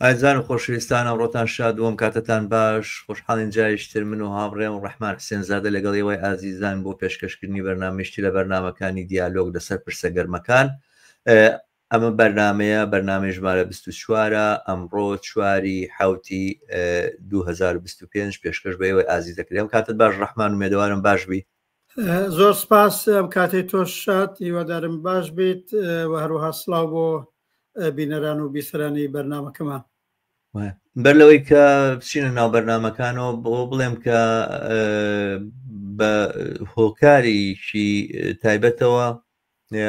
ئایزان و خۆشەویستان ئەمڕۆتان شاد وم کاتتان باش خۆشحاڵین جایشتر من و هاوڕێم و ڕەحمان حسێنزادە لەگەڵیەوەی ئازیزان بۆ پێشکەشکردنی بەرنامەشتی لە بەرنمەکانی دیالۆگ لەسەر پرسە گەرمەکان. ئەمە بەرنمەیە بەرنامەی ژمارە 24 ئەمڕۆ چواری حوتی 2025 پێشکەش بەوەی ئازیز دەکرێم. کاتت باش ڕەحمان و مێدەوارم باش بی. زۆر سپاس ئەم کاتەی تۆش شاد هیوادارم باش بیت و هەروەها سڵاو بۆ بینەران و بیسەرانی بەرنمەکەمان. بەر لەوەی کە بچینە ناو بەرنمەکانەوە بۆ بڵێم کە بە هۆکاریشی تایبەتەوە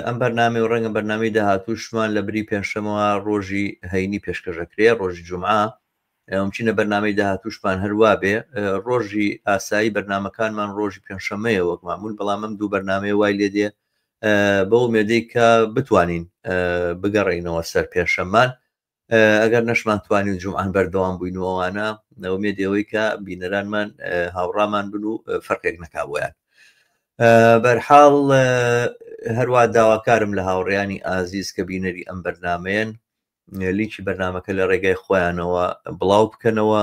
ئەم بەرنامە و ڕەنگە بەرنامەی داهاتووشمان لە بری پێنجشەمەوە ڕۆژی هەینی پێشکەشەکرێ ڕۆژی جومعە ئەمچینە بەرنامەی داهاتووشمان هەروە بێ ڕۆژی ئاسایی بەرنمەکانمان ڕۆژی پێنجشەمەیە وەک مامون، بەڵام ئەم دوو بەرنامەیە وای لێدێ بە ئومێدەی کە بتوانین بگەڕێینەوە سەر پێنجشەمان. ئەگەر نەشمان توانین جومعان بەردەوام بووینەوەوانە نەومێدەوەی کە بینەرانمان هاوڕامان بن و فەرقێک نەکبوویان. بەرحاڵ هەروە داواکارم لە هاوڕێیانی ئازیز کە بینەری ئەم بەرنمەیەن لینکی بەرنمەکە لە ڕێگای خۆیانەوە بڵاو بکەنەوە،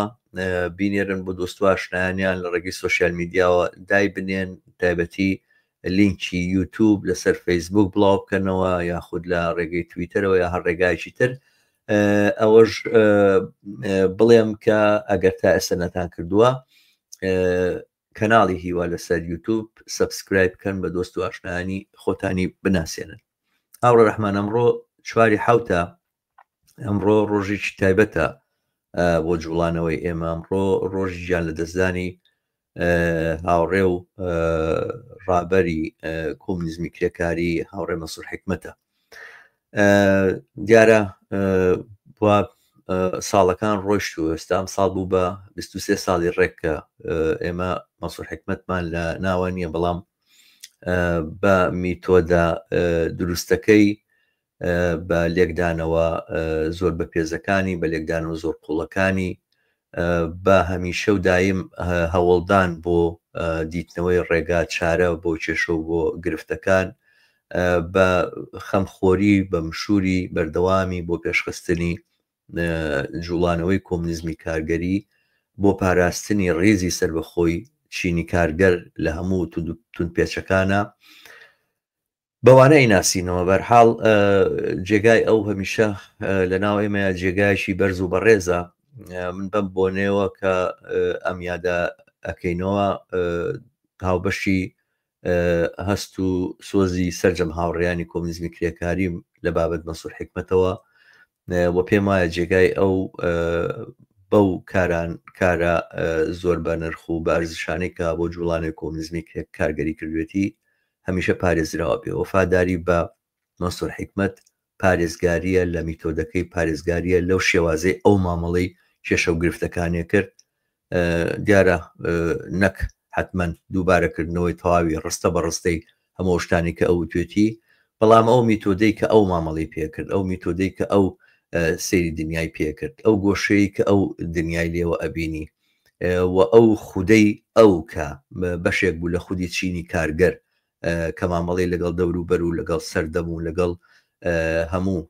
بینێرن بۆ دۆستواشنیان لە ڕێگەی سوۆسیال میدیاوە دای بنێن، تایبەتی لینکی یوتیوب لەسەر فەیسبوک بڵاو بکەنەوە یاخود لە ڕێگەی تویتەرەوە یا هەر ڕێگایکی تر. ئەوەش بڵێم کە ئەگەر تا ئێستا نەتان کردووە کەناڵی هیوا لەسەر یوتیوب سەبسکرایب بکەن بە دۆست و ئاشنایانی خۆتانی بناسیێنن. هاوڕێ ڕەحمان ئەمڕۆ چواری حوتە، ئەمڕۆ ڕۆژێکی تایبەتە بۆ جوڵانەوەی ئێمە. ئەمڕۆ ڕۆژی گیان لە دەستدانی هاوڕێ و ڕابەری کۆمونیزمی کرێکاری هاوڕێ مەسوور حکمەتە. دیارە ساڵەکان ڕۆیشت و ئێستام ساڵ بوو بە 23 ساڵی ڕێککە ئێمە مەسوور حکمەتمان لە ناوە نییە، بەڵام بە میتۆدا دروستەکەی بە لێکدانەوە زۆر بە پێزەکانی بە لێکدانەوە زۆر قوڵەکانی بە هەمیشە و دایم هەوڵدان بۆ دیتنەوەی ڕێگا چارە بۆ کێشە و بۆ گرفتەکان بە خەمخۆری بە مشوری بەردەوامی بۆ پێشخستنی جوڵانەوەی کۆمونیزمی کارگەری بۆ پاراستنی ڕێزی سربەخۆی چینی کارگەر لە هەموو تونپێچەکانە بەوانە ئیناسینەوە. بەرحاڵ جێگای ئەو هەمیشە لە ناو ئێمە جێگایشی بەرز و بەڕێزە. من بەم بۆنێەوە کە ئەم یادە ئەەکەینەوە هاوبەشی هەست و سۆزی سەررجەم هاوڕێیانی کۆمونیزمی کرێکاریم لە بابەت مەسوور حکمەتەوە و پێم وایە جێگای ئەو بەو کارە زۆر بە نرخ و بە ئەرزشانەی کە بۆ جوڵانەی کۆمونیزمی کارگەری کردوێتی هەمیشە پارێزراوە بێ. وەفاداری بە مەسوور حکمەت پارێزگاریە لە میتۆدەکەی پارێزگاریە لەو شێوازەی ئەو مامەڵەی کێشە و گرفتەکانی کرد. دیارە نەک حتمما دووبارەکردنەوەی تەواوی ڕستە بە ڕستەی هەموو شتانی کە ئەو توێتی، بەڵام ئەو میتۆدەی کە ئەو مامەڵی پێکرد، ئەو میتۆدەی کە ئەو سەیری دنیای پێکرد، ئەو گۆشەی کە ئەو دنیای لێوە ئەبینی و ئەو خودەی ئەو کە بەشێک بوو لە خودی چینی کارگەر کە مامەڵی لەگەڵ دەور و بەر و لەگەڵ سەردەم و لەگەڵ هەموو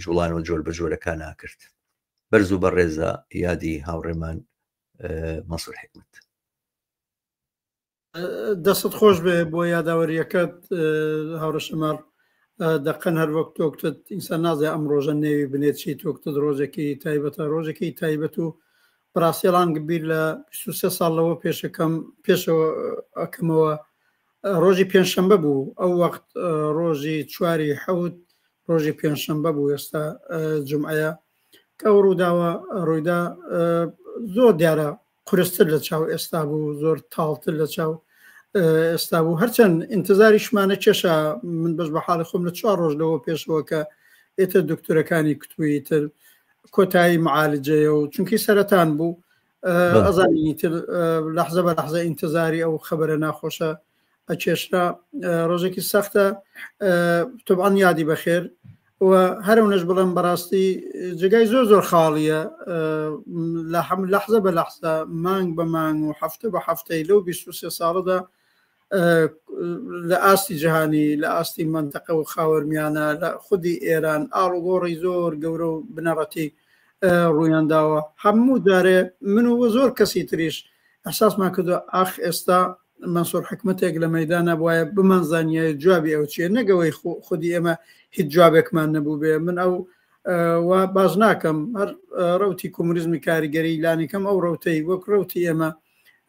جوڵان و جۆر بە جۆرەکە ناکرد. بەرز و بەڕێزە یادی هاوڕێمان مەسوور حکمەت. دەستت خۆش بێ بۆ یاداوەریەکەت هاوڕە شەماڵ. دەقەن هەر وەک تۆکتت ئینسان نازێ ئەم ڕۆژە نێوی بنێت چی تۆکتت ڕۆژێکی تایبەتە، ڕۆژێکی تایبەت و بەڕاستیێڵان بیر لە 23 ساڵەوە پێشەوە ئەکەمەوە ڕۆژی پێنجشەمبە بوو. ئەو وەخت ڕۆژی چواری حەوت ڕۆژی پێنجشەمبە بوو، ئێستا جومعەیە کە ڕووداوە ڕوویدا زۆر دیارە قورستر لە چاو ئێستا بوو، زۆر تاڵتر لە چاو ئێستا بوو. هەرچەند ئینتزاریشمانە کێشە. من بەش بە حاڵی خۆم لە 4 ڕۆژ لەوە پێشەوە کە ئێتر دکتۆرەکانی کتووی تر کۆتایی معالجەیە و چونکی سەرەتان بوو ئەزانینی تر لەحزە بە لەحزە ئینتزاری ئەو خەبەرە ناخۆشە ئەکێشرا. ڕۆژێکی سەختە تۆبعان یادی بەخێر و هەرەونەش بڵێم بەڕاستی جگای زۆر زۆر خاڵیە لە لەحزە بە لەحزە مانگ بە مانگ و هەفتە بە هەفتەی لەو 23 ساڵەدا لە ئاستی جیهانی لە ئاستی منتەقە و خاوەرمیانە لە خودی ئێران ئاڵوگۆڕی زۆر گەورە و بنەڕەتی ڕوویان داوە هەموو جارێ من و زۆر کەسی تریش ئەحساسمان کردو ئاخ ئێستا منسوور حکومەتێک لە مەیدانە وایە بمانزانیە جوابی ئەو چیە نەگەوەی خودی ئێمە هیچ جوابێکمان نەبوو بێ من ئەو باز ناکەم هەر ڕوتی کۆمونیزمی کاریگەری لانیکەم ئەو ڕوتەی وەک ڕوتی ئێمە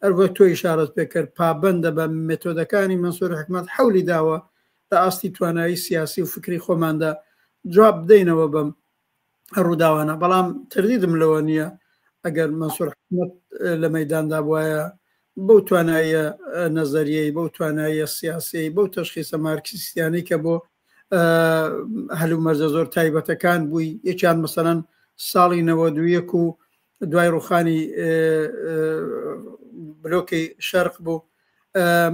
ئەروە تۆی شارەت پێکرد پابندە بە مێتۆدەکانی منسوور حکومەت حولی داوە لە ئاستی توانایی سیاسی و فکری خۆماندا جواب بدەینەوە بەم ڕووداوانە بەڵام تردیدم لەوە نییە ئەگەر منسوور حکومەت لە مەیداندا وایە بەو توانایە نەزەریەی بەو توانایە سیاسی بەو تەشخیصە مارکسیستیانی کە بۆ هەلوو مەرجە زۆر تایبەتەکان بووی یەکیان مەسەڵەن ساڵی 92 و دوای ڕوخانی بلۆکی شەرق بوو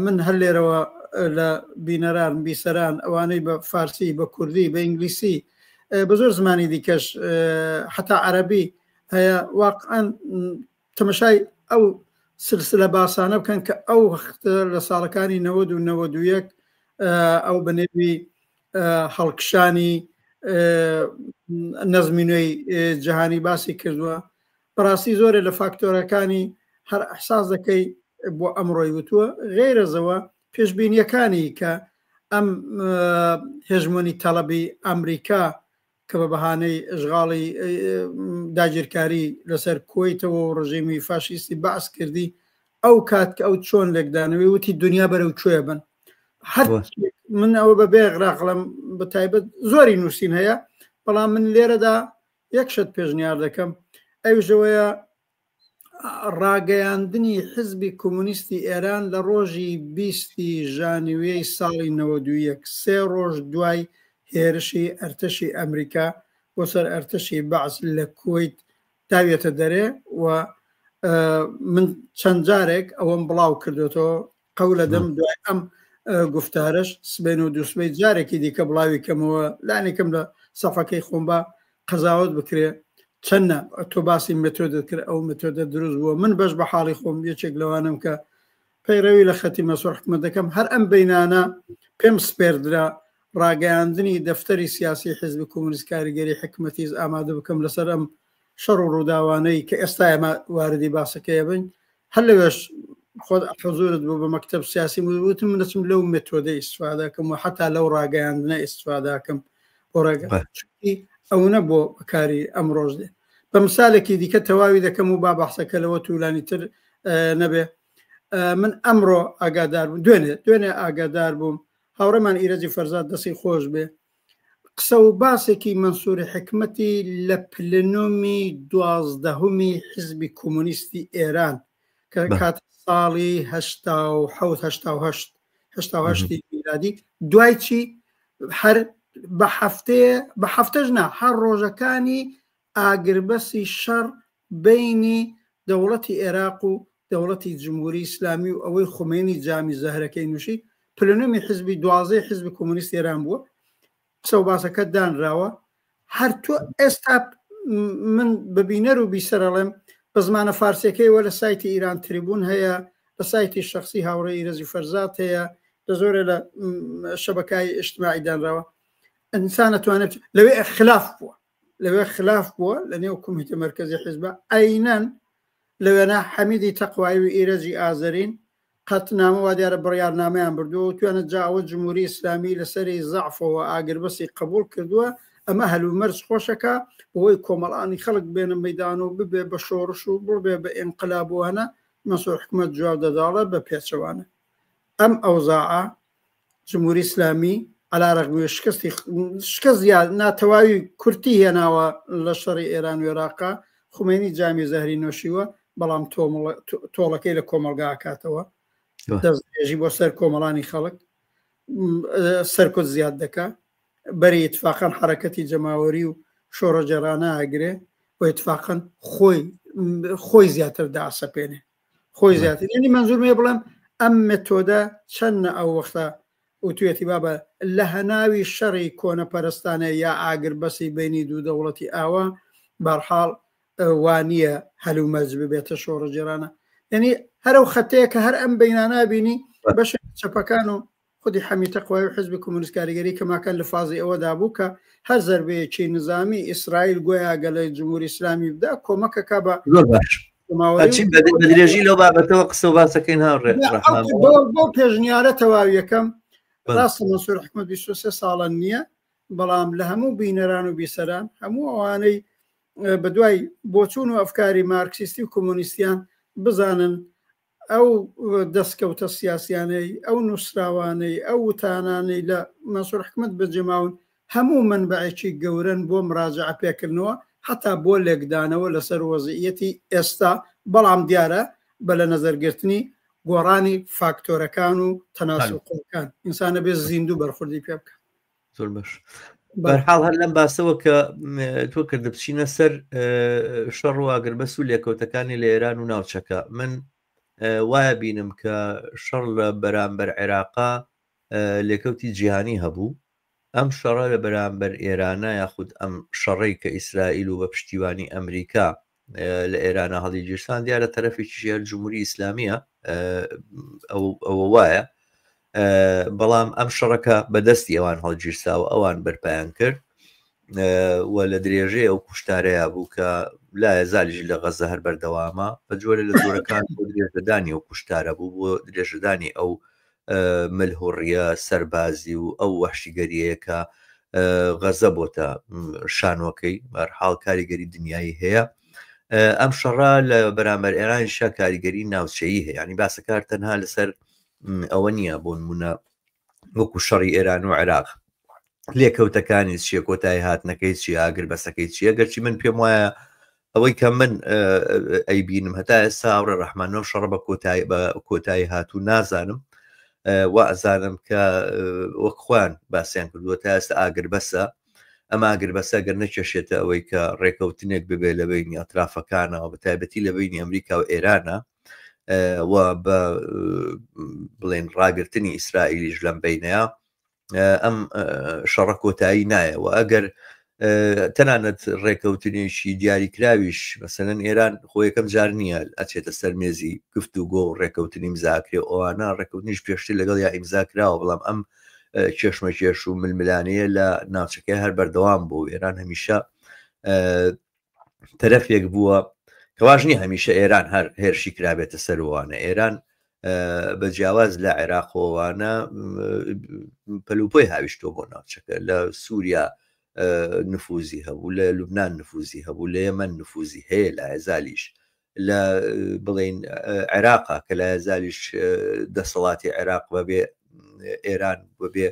من هەر لێرەوە لە بینەران بیسەران ئەوانەی بە فارسی بە کوردی بە ئینگلیسی بە زۆر زمانی دیکەش حتا عەرەبی هەیە واقعاً تەمەشای ئەو سلسلە باسانە بکەن کە ئەو لە ساڵەکانی 90 و 91 ئەو بەنێوی هەڵکشانی نەزمی نوێی جەهانی باسی کردووە بەڕاستی زۆرە لە فاکتۆرەکانی هەر ئەحساس دەکەی بۆ ئەمڕۆی وتووە غێرەزەوە پێشبینیەکانی کە ئەم هێژمۆنی تەڵەبی ئەمریکا کە بە بەهانەی ئەژغاڵی داگیرکاری لەسەر کۆیتەوە و ڕژیمی فاشیستی باس کردی ئەو کات کە ئەو چۆن لێکدانەوەی وتی دنیا بەرەو کوێ بن هەر من ئەوە بە بێغراقڵم بە تایبەت زۆری نووسین هەیە بەڵام من لێرەدا یەکشت پێشنیار دەکەم ئەوژەوەیە ڕاگەیاندنی حزبی کۆمونیستی ئێران لە ڕۆژی 20 ژانیوێی ساڵی 91 سێ ڕۆژ دوای هێرشی ئەرتەشی ئەمریکا بۆ سەر ئەرتەشی بەعس لە کویت داوێتە دەرێ و من چەند جارێک ئەوەم بڵاو کردوێتەوە قەولە دەم دوای ئەم گفتارش سبێن و دووسبەی جارێکی دیکە بڵاوی کەمەوە لانێکم لە سەفەکەی خۆم بە قەزاوت بکرێ چەندە تۆ باسی مێتۆدە کرد ئەو مێتۆدە دروست بووە من بەش بە حاڵی خۆم یەکێک لەوانم کە پەیڕەوی لە خەتی مەسوور حکومەت دەکەم هەر ئەم بەینانە پێم سپێردرا ڕاگەیاندنی دەفتەری سیاسی حزبی کۆمونیست کاریگەری حکومەتیز ئامادە بکەم لەسەر ئەم شەڕ و ڕووداوانەی کە ئێستا ئێمە واردی باسەکەیە بین هەر لەوێش خۆت حضورت بوو بە مەکتەب سیاسی وتم من دەچم لەو مێتۆدە ئیستفادەکەم و حتا لەو ڕاگەیاندنە ئیستفادەکەم بۆ ڕێگەی ئەوە بۆ بەکاری ئەمڕۆژ دێ بە مثالێکی دیکە تەواوی دەکەم و با بەحسەکە لەوە توولانی تر نەبێ من ئەمڕۆ ئاگادار بووم دوێنێ ئاگادار بووم هاوڕێمان ئیرەجی فەرزاد دەستی خۆش بێ قسە و باسێکی منسووری حکومەتی لە پلنۆمی 12 حزبی کۆمونیستی ئێران کە کات ساڵی 1970 میلادی دوای چی هەر بە هەفتەش نا هەر ڕۆژەکانی ئاگربەسی شەڕ بینی دەوڵەتی عێراق و دەوڵەتی جمهوری ئیسلامی و ئەوەی خومێنی جامی زەهرەکەی نووشی پلنۆمی حزبی 12 حزبی کۆمونیست ئێران بووە قسە و باسەکە دانراوە هەر تۆ ئێستا من ببینەر و بیسەرەڵێم بە زمانە فارسیەکەیوە لە سایتی ئیران تریبون هەیە لە سایتی شخصی هاوڕێ ئیرەجی فەرزاد هەیە لە زۆرە لە شەبەکای ئیجتیماعی دانراوە ئینسان نەتوانێت لەوێ خلاف بووە لە نێو کۆمیتە مەرکەزی حیزبە ئەینەن لەوێنە حەمیدی تەقوایی و ئیرەجی ئازەرین قەت نامەوە دیارە بڕیارنامەیان بردووە و توانێت جاوە جمهوری ئیسلامی لەسەری زەعفەوە ئاگربەسی قبول کردووە ئەمە هەلومەرج خۆشەکە بۆی کۆمەڵانی خەڵک بێنە مەیدان و ببێ بە شۆڕش و بڵبێ بە ئینقلابوانە منسوور حکومەت جواب دەداڵە بە پێچەوانە ئەم ئەوزاعە جمهوری ئیسلامی علا ڕەغمی شکست زیاد ناتەواوی کورتی هێناوە لە شەڕی ئێران و عێراقا خومێنی جامی زەهری نۆشیوە بەڵام تۆڵەکەی لە کۆمەلگا کاتەوە دەستێژی بۆ سەر کۆمەڵانی خەڵک سەرکوت زیاد دەکا بەری اتفاقاً حرەکەتی جەماوەری و شۆڕە جێرانە ئاگرێ بۆ اتفاقاً خۆی زیاتر داسەپێنێ خۆی زیاتر یعنی منزور مێ بڵێم ئەم مێتۆدە چەندە ئەو وەختە وتوێتی بابە لە هەناوی شەڕی کۆنەپەرستانە یا ئاگربەسی بینی دوو دەوڵەتی ئاوا بەرحاڵ وانییە هەلومەرج ببێتە شۆڕە جێرانە یعنی هەرو خەتەیە کە هەر ئەم بینانە بینی بەش چەپەکان و خودی حەمی تەقوای و حزبی کۆمونیست کاریگەری کەماکان لە فازی ئەوەدا بوو کە هەر زەربەیەکی نظامی ئیسرائیل گویا گەلەی جمهوری ئیسلامی بدا کۆمەکەکە بە زۆر باش بەدرێژی لەو بابەتەوە قسە و باسەکەین هاوڕێ بۆ پێشنیارە تەواوی یەکەم ڕاستە مەنسوور حکومەت 23 ساڵە نییە بەڵام لە هەموو بینەران و بیسەران هەموو ئەوانەی بەدوای بۆچوون و ئەفکاری مارکسیستی و کۆمۆنیستیان بزانن ئەو دەستکەوتە سیاسیانەی ئەو نووسراوانەی ئەو وتانانەی لە مەنسوور حکومەت بەجێماون هەموو منبعێکی گەورن بۆ مراجعە پێکردنەوە حتا بۆ لێکدانەوە لەسەر وەزعیەتی ئێستا بەڵام دیارە بە لە نەزەرگرتنی گۆڕانی فاکتۆرەکان و تەناسوقەکان ئینسانە بێ زیندوو بەرخوردی پێ بکە. زۆر باش بەرحاڵ هەر لەم باسەوە کە تۆ کردە بچینە سەر شەڕ و ئاگربەس و لێکەوتەکانی لە ئێران و ناوچەکە من وایە بینم کە شەڕ لە بەرامبەر عێراقا لێکەوتی جیهانی هەبوو ئەم شەڕە لە بەرامبەر ئێرانە یاخود ئەم شەڕەی کە ئیسرائیل و بە پشتیوانی ئەمریکا لە ئێرانە هەڵی گیرسان دیارە تەرەفێکی ژێر جمهوری ئیسلامیە ئەوە وایە بەڵام ئەم شەڕەکە بەدەستی ئەوان هەڵگیرساوە ئەوان بەرپایان کرد و لە درێژەیە ئەو کوشتارەیە بوو کە لایە زالیژی لە غەزە هەر بەردەوامە بە جۆرە لە زۆرەکان بۆ درێژەدانی و کوشتارە بوو بۆ درێژەدانی ئەو ملهوڕیە سەربازی و ئەو وەحشیگەریەیە کە غەزە بۆتە شانۆکەی بەرحاڵ کاریگەری دنیایی هەیە ئەم شەڕا لە بەرامبەر ئێرانیشا کاریگەری ناوچەیی هەیە ینی باسەکار تەنها لەسەر ئەوە نییە بۆ نمونە وەکو شەڕی ئێران و عێراق لێکەوتەکانی چیە کۆتایی هاتنەکەی چی ئاگر بەسەکەی چیە گەرچی من پێم وایە ئەوەی کە من ئەیبینم هەتا ئێستا ئەوڕە ڕەحمانەوە شەڕە بە کۆتایی هاتوو نازانم وا ئەزانم کە وەک خوان باسییان کردووە تا ئێستا ئاگر بەسە ئەمە ئاگر بەسە گەر نەکێشێتە ئەوەی کە ڕێکەوتنێک ببێ لە بینی ئەترافەکانەوە بە تایبەتی لە بینی ئەمریکا و ئێرانە و بە بڵێن ڕاگررتنی ئیسرائیلیش لەم بینەیە ئەم شەڕە کۆتایی نایە و ئەگەر تەنانەت ڕێکەوتنیشی دیاریکراویش مەسەلەن ئێران خۆ یەکەم جار نییە ئەچێتە سەرمێزی گفتوگۆ و ڕێکەوتنی ئیمزاکرێ ئەوانە ڕێکەوتنیش پێشتر لەگەڵ یا ئیمزاکراوە بەڵام ئەم کێشمەکێش و ململانەیە لە ناوچەکەی هەر بەردەوام بوو ئێران هەمیشە تەرەفێک بووە کەواشنی هەمیشە ئێران هەر هێرشی کرابێتە سەروانە ئێران بە جیاواز لە عێراقۆوانە پەلوپۆی هاویشتۆ بۆ ناوچەکە لە سووریا نفوزی هەبوو لە لوبنان نفوزی هەبوو لە یەمەن نفوزی هەیە لە هێزالیش لە بڵین عێراقا کە لە هێزالیش دەسەڵاتی عێراق بەبێ ئێران بەبێ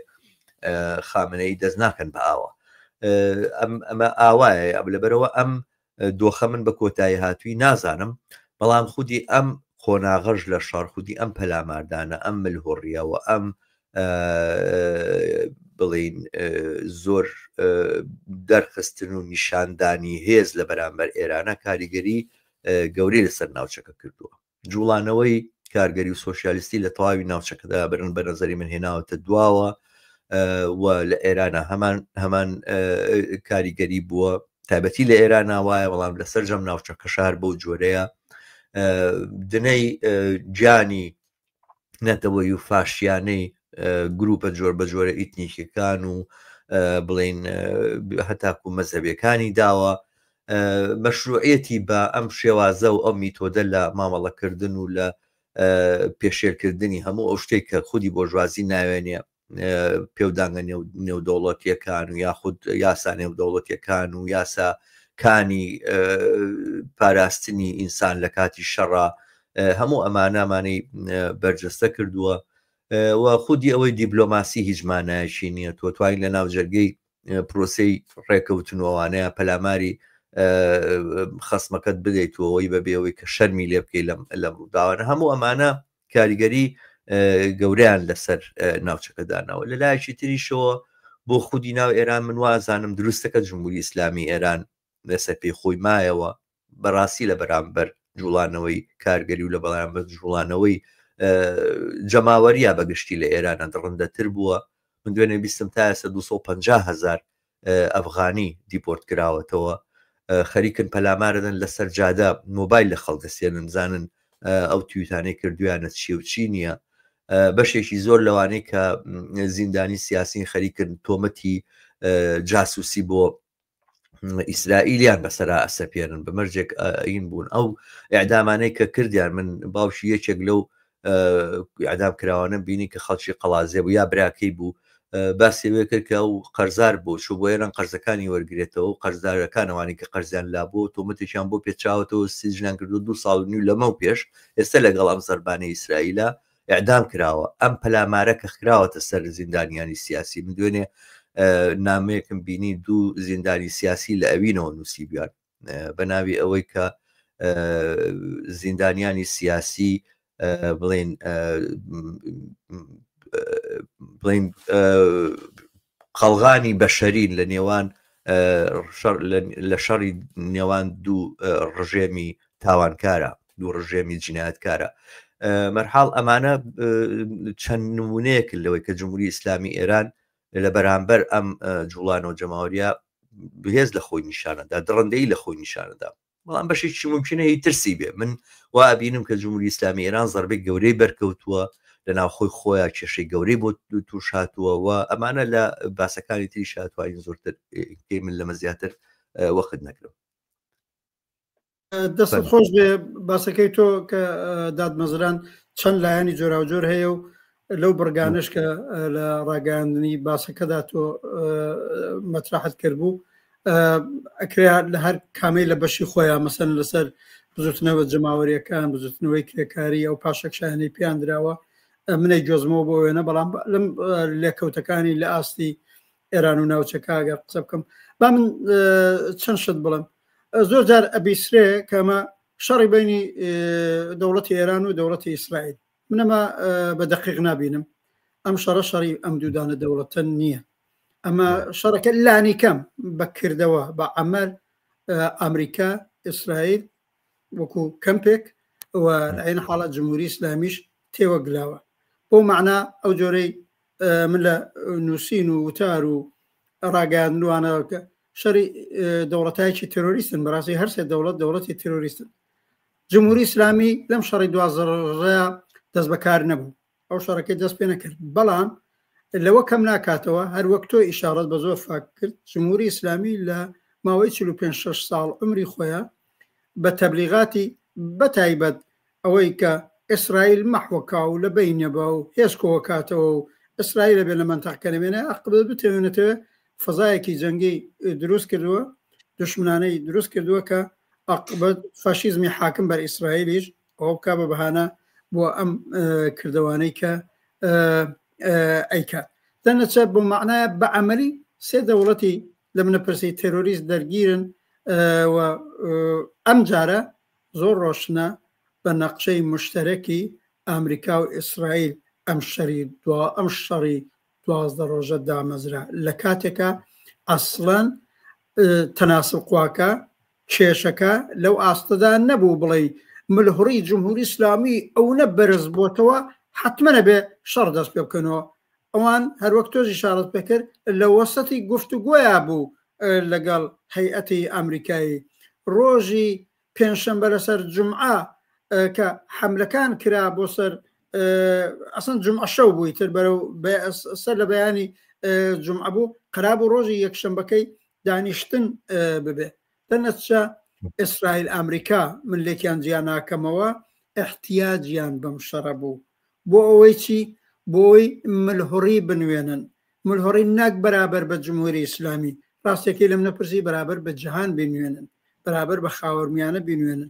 خامنەی دەست ناکەن بە ئاوە ئەمە ئاوایە لەبەرەوە ئەم دۆخە من بە کۆتایی هاتووی نازانم بەڵام خودی ئەم خۆناغەژ لە شەڕ خودی ئەم پەلاماردانە ئەم ملهۆڕیەوە ئەم بڵین زۆر دەرخستن و نیشاندانی هێز لە بەرامبەر ئێرانە کاریگەری گەورەی لەسەر ناوچەکە کردووە جوڵانەوەی کارگەری و سۆشیالیستی لە تەواوی ناوچەکەدا برن بە نەزەری من هێناوەتە دواوە و لە ئێرانە هەمان کاریگەری بووە تایبەتی لە ئێران ناوایە بەڵام لە سەررجەم ناوچەکە شار بەو جۆرەیە دنەی گیانی نەتەوەی و فاشیانەی گروپە جۆر بە جۆرە ئیتنیکەکان و بڵین هەتاکو مەزەبیەکانی داوە مەشروعەتی بە ئەم شێوازە و ئەم میتۆدە لە مامەڵەکردن و لە پێشێرکردنی هەموو ئەو شتێک کە خودی بۆژوازی ناوێنێ پێودانگە نێودەوڵەتیەکان و یاخود یاسا نێودەوڵەتیەکان و یاساکانی پاراستنی ئینسان لە کاتی شەڕا هەموو ئەمانەمانی بەرجەستە کردووە و خودی ئەوەی دیبلۆماسی هیچ مانایەکی نییە تۆ توانین لە ناوجەرگەی پرۆسەی ڕێکەوتنەوەوانەیە پەلاماری خەسمەکەت بدەیتەوەی بەبێەوەی کە شەرمی لێ بکەی لەم ڕووداوانە هەموو ئەمانە کاریگەری گەوریان لەسەر ناوچەکەدانەوە لە لایەکی تریشەوە بۆ خودی ناو ئێران من وازانم دروستەکە جمهوری ئیسلامی ئێران لەسەر پێی خۆی مایەوە بەڕاستی لە بەرامبەر جوڵانەوەی کارگەری و لە بەڵامبەر جوڵانەوەی جەماوەریە بەگشتی لە ئێرانە دڕندەتر بووە من دوێنێ بیستم تا ئێستا 250,000 ئەفغانی دیپۆرت کراوەتەوە خەریکن پەلامارەدەن لەسەر جادە مۆبایل لە خەڵدەسێنن زانن ئەو تویتانەی کردویانە چی و چی نییە بەشێکی زۆر لەوانەیە کە زیندانی سیاسین خەریکردن تۆمەتی جاسوسی بۆ ئیسرائیلیان بەسەرا ئەسەپێنن بەمەرجێک ئین بوون ئەو ئەعدامانەی کە کردیان من باوشی یەکێک لەو ئەعدام کراوانە بینی کە خەڵکی قەڵازێ بوو یا براکەی بوو باسێوێ کرد کە ئەو قەرزار بۆ چوو بۆ ئێران قەرزەکانی وەرگێتەوە و قەرزدارەکانەوانی کە قەرزیان لابوو تۆمەتێکیان بۆ پێچاوەتەوە سیژنان کردو 2 ساڵ و نیو لەمە و پێش ئێستا لەگەڵ ئەم زەربانەی ئیسرائیلە ئەعدام کراوە ئەم پەلامارە کە خراوەتە سەر زیندانیانی سیاسی من دوێنێ نامەیەکم بینی 2 زیندانی سیاسی لە ئەوینەوە نووسی بیان بە ناوی ئەوەی کە زیندانیانی سیاسی بڵین خەڵغانی بەشەرین لە نێوان لە شەڕی نێوان 2 ڕژێمی تاوانکارە 2 ڕژێمی جینایەتکارە مەرحاڵ ئەمانە چەند نمونەیەکن لەوەی کە جمهوری ئیسلامی ئێران لە بەرامبەر ئەم جوڵانەوە جەماوەریە بەهێز لە خۆی نیشانەدا دڕندەی لە خۆی نیشانەدا بەڵام بەشێکی ممکنە هی ترسی بێ من وا بینم کە جمهوری ئیسلامی ئێران زەربەی گەورەی بەرکەوتووە لە ناوخۆی خۆیان کێشەی گەورەی بۆ توش هاتووە و ئەمانە لە باسەکانی تری شاتوانین زۆرتر من لەمە زیاتر وەخت نەکرم دەست خۆش بێ باسەکەی تۆ کە دادمەزران چەند لایانی جۆراوجۆر هەیە و لەو بڕگانش کە لە ڕاگەاندنی باسەکەدا تۆ مەتراحت کردبوو ئەکرێ لە هەر کامەی لە بەشی خۆیان مەسەن لەسەر بزوتنەوە جەماوەریەکان بزوتنەوەی کرێکاری ئەو پاشەکشانەی پیان درراوە منەی جۆزمەوە بۆ وێنە بەڵام لەم لێکەوتەکانی لە ئاستی ئێران و ناوچەکە ئەگەر قسە بکەم با من چەند شت بڵم زۆر جار ئەبیسرێ کەمە شەڕی بینی دەوڵەتی ئێران و دەوڵەتی ئیسرائیل منەمە بە دەقیق نبینم ئەم شەڕی ئەم دوودانە دەوڵەتە نییە ئەمە شەڕەکە لانی کەم بەکردەوە بە عەمەل ئەمریکا ئیسرائیل وەکو کەمپێک و لەعین حاڵەت جمهوری ئیسلامیش تێوە گلاوە بۆ معنە ئەو جۆرەی من لە نووسین و وتار و ڕاگەاندنوانەوە شەڕی دەوڵەتایکی تێرۆریستن بەڕاستی هەرسێ دەوڵەتی تێرۆریستن جمهوری ئیسلامی لەم شەڕی دوازدەڕێ دەست بەکار نەبوو ئەو شەڕەکەی دەست پێ نەکرد بەڵام لەوە کەم ناکاتەوە هەر وەک تۆ ئیشارەت بە زۆر فاک کرد جمهوری ئیسلامی لە ماوەی 45 ساڵ عمری خۆیان بە تەبلیغاتی بەتایبەت ئەوەی کە ئیسرائیل مەحوەکا و لە بینەبە و هێزکۆوە کاتەوە و ئیسرائیل لە بێ لە منتەقەکەنەوێنە عقبت بتێنێتەوە فەزایەکی جەنگی دروست کردووە دشمنانەی دروست کردووە کە عقبت فاشیزمی حاکم بەر ئیسرائیلیش ئەوە بکا بە بەهانە بۆ ئەم کردوانەی کە ئەیکا دەنەچە بۆ معنایە بە عەمەلی سێ دەوڵەتی لە منەپرسی تێرۆریست دەرگیرن و ئەم جارە زۆر ڕۆشنە بە نەقشەی مشتەرەکی ئەمریکا و ئیسرائیل ئەم شەڕی 12 ڕۆژە دامەزرا لە کاتێکە ئەسڵەن تەناسب قواکە کێشەکە لەو ئاستەدا نەبوو بڵێ ملهوڕی جمهوری ئیسلامی ئەوە بەرز بۆتەوە حتممە نەبێ شەڕ دەست پێ بکەنەوە ئەوان هەروەک تۆزی شارەت پێکرد لە وەسەتی گفتوگۆیە بوو لەگەڵ هەیئەتی ئەمریکایی ڕۆژی پێنجشەمبە لەسەر جومعە کە حملەکان کرا بۆ سەر ئەسەن جومعە شەو بووی تر بەرەو سەر لە بەیانی جومعە بوو قەرابوو ڕۆژی یەکشەمبەکەی دانیشتن ببێ دەنەچە ئیسرائیل ئەمریکا من لێکیان جیان ناکەمەوە احتیاجیان بەم شەڕە بوو بۆ ئەوەی چی بۆی ملهوڕی بنوێنن ملهوڕی ناک بەرابەر بە جمهوری ئیسلامی ڕاستێکی لەم نەپرسی بەرابەر بە جیهان بنوێنن بەرابەر بە خاوەرمیانە بنوێنن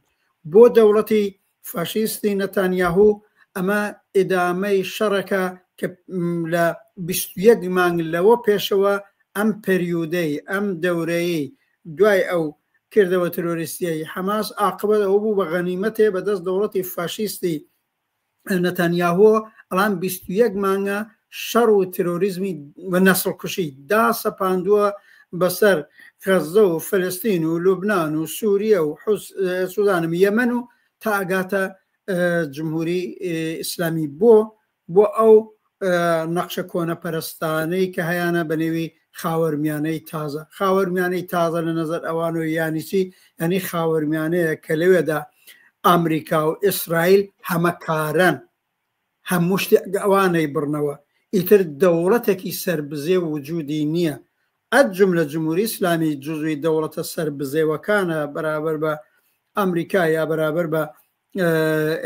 بۆ دەوڵەتی فاشیستی نەتانیاهوو ئەمە ئیدامەی شەڕەکە کە لە 21 مانگ لەوە پێشەوە ئەم پەریودەی ئەم دەورەیەی دوای ئەو کردەوە ترۆریستیایی حەماس عاقبەت ئەوە بوو بە غەنیمەتێ بەدەست دەوڵەتی فاشیستی نەتانیاهووە ئەڵام 21 مانگە شەڕ و ترۆریزمی و نەسڵکوشی دا سەپاندووە بەسەر غەزە و فەلەستین و لوبنان و سووریە و سوودانم یەمەن و تا ئەگاتە جمهوری ئیسلامی بۆ ئەو نەقشە کۆنە پەرستانەی کە هەیەە بە نێوی خاوەرمیانەی تازە لە نەزەر ئەوانەوە یانیچی ینی خاوەرمیانەیە کە لەوێدا ئەمریکا و ئیسرائیل هەمە کارن هەموو شتێک ئەوانەی بڕنەوە ئیتر دەوڵەتێکی سربزێ وجودی نییە ئەجم لە جمهوری ئیسلامی جزوی دەوڵەتە سربزێوەکانە بەرابەر بە ئەمریکا یا بەرابەر بە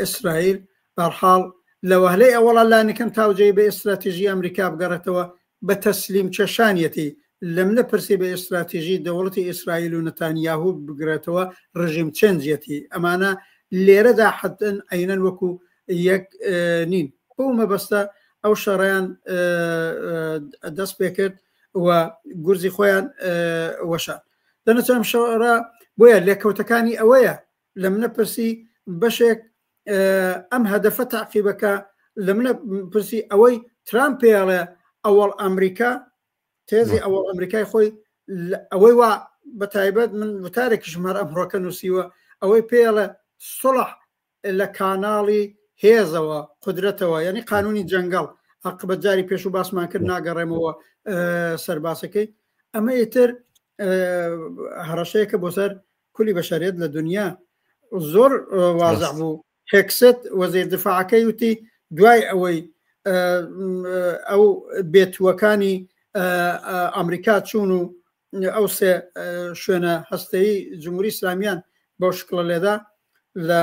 ئیسرائیل بەرحاڵ لەوەهلەی ئەوەڵا لانەکەم تاوجێ بە ئستراتیژی ئەمریکا بگەڕێتەوە بە تەسلیم چێشانیەتی لەم لە پرسی بە ئستراتیژی دەوڵەتی ئیسرائیل و نەتانیاهو بگرێتەوە ڕژیم چەنجەتی ئەمانە لێرەدا حەتەن عینەن وەکو یەک نین بۆ مەبەستە ئەو شەڕیان دەست پێ کرد و گورزی خۆیان وەشان دەنەچەم شەڕە بۆیە لێکەوتەکانی ئەوەیە لە منە پرسی بەشێک ئەم هەدەفە تاقیبەکە لە منە پرسی ئەوەی ترامپ پێڵێ ئەوەڵ ئەمریکا تێزی ئەوەڵ ئەمریکای خۆی ئەوەی وا بە تایبەت من وتارێکی ژمار ئەمڕۆکە نووسیوە ئەوەی پێڵێ سڵح لە کاناڵی هێزەوە قدرەتەوە یعنی قانونی جەنگەڵ حق بە جاری پێش و باسمان کرد ناگەڕێمەوە سەرباسەکەی ئەمە ئیتر هەڕەشەیەکە بۆ سەر کولی بەشەریەت لە دنیا زۆر وازع بوو هێکست وەزیر دفاعەکەی وتی دوای ئەوەی ئەو بێتوەکانی ئەمریکا چوون و ئەو سێ شوێنە هەستەیی جمهوری ئیسلامیان بەو شکڵە لێدا لە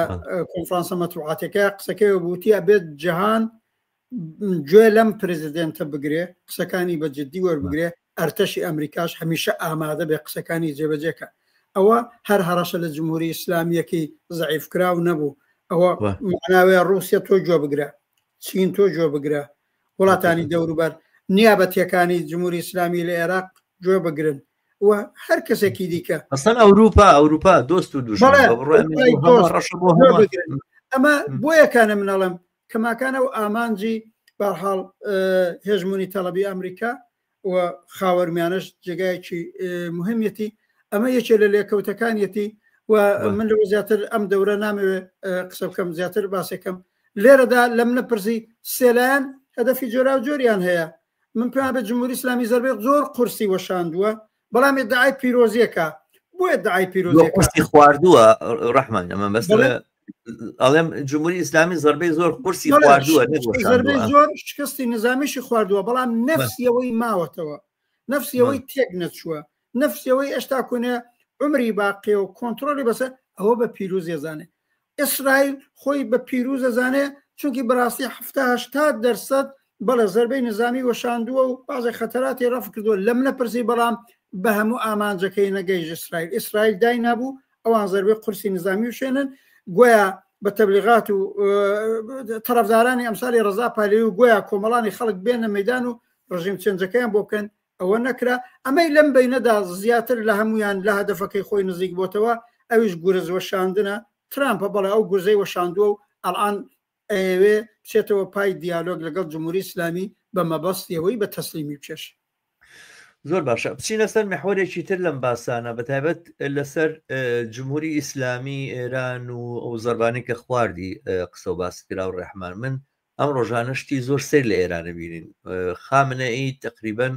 کۆنفرانسە مەتبوعاتەکە قسەکەی بوتی ئەبێت جەهان گوێ لەم پرزیدنتە بگرێ قسەکانی بە جددی وەربگرێ ئەرتەشی ئەمریکاش هەمیشە ئامادە بێ قسەکانی جێبەجێکە ئەوە هەر هەڕەشە لە جمهوری ئیسلامیەکی زەعیفکراو نەبوو ئەوە معناوێ رووسیا تۆ گوێ بگرە چین تۆ گوێ بگرە وڵاتانی دەوروبەر نیابەتیەکانی جمهوری ئیسلامی لە عێراق گوێ بگرن و هەر کەسێکی دیکە ئەسڵ ئەوروپا دۆست و دوژمن ئەمە بۆیەکانە منەڵم کەماکانە و ئامانجی بەرحاڵ هێژمونی تەڵەبی ئەمریکا و خاوەرمیانش جێگایەکی مهمەتی ئەمە یەکێ لە لێکەوتەکانیەتی و من لە زیاتر ئەم دەورە نامەوێ قسە بکەم زیاتر باسێکم لێرەدا لە منە پرسی سێلایەن هەدەفی جۆرا و جۆریان هەیە من پێیان بە جمهوری ئیسلامی زەربێ زۆر قورسی وەشاندووە بەڵام ادعای پیرۆزیەکە بۆ ادعای پیرۆزی خواردووە ڕەحمان ئەمە بەس ئەڵێم جمهوری ئیسلامی زەربەی زۆر قورسی خواردووە زۆر شکستی نظامیشی خواردووە بەڵام نەفسیەوەی ماوەتەوە نەفسیەوەی تێک نەچووە نەفسیەوەی ئێشتا کوێنێ عمری باقی و کۆنتترۆلی بەسەر ئەوە بە پیرۆزی زانێ ئیسرائیل خۆی بە پیرۆزە زانێ چونکی بەڕاستی 70% بەڵێ زەربەی نظامی وەشاندووە و بازی خەتەراتی ڕەف کردووە لەم نەپرسی بەڵام بە هەموو ئامانجەکەی نەگەیژ ئیسرائیل دای نابوو ئەوان زەربەی قورسی نظامی وشێنن گویا بە تەبلیغات و تەرەفدارانی ئەمسالی ڕەزا پالێوی و گویا کۆمەڵانی خەڵک بێنە مەیدان و ڕژیم چێنجەکەیان بۆ بکەن ئەوە نەکرا ئەمەی لەم بینەدا زیاتر لە هەمویان لە هەدەفەکەی خۆی نزیک بۆتەوە ئەویش گورز وەشاندنە ترامپە بەڵێ ئەو گورزەی وەشاندووە و ئەڵان ئەوێ بچێتەوە پای دیالۆگ لەگەڵ جمهوری ئیسلامی بە مەبەستیەوەی بە تەسلیمی بچێش زۆر باشە بچینە سەر محورێکی تر لەم باسانە بەتایبەت لەسەر جمهوری ئیسلامی ئێران و ئەو زەربانی کە خواردی قسە و باس کرا و ڕێحمان من ئەم ڕۆژانە شتی زۆر سیر لە ئێرانە بینین خامنەئی تقریبەن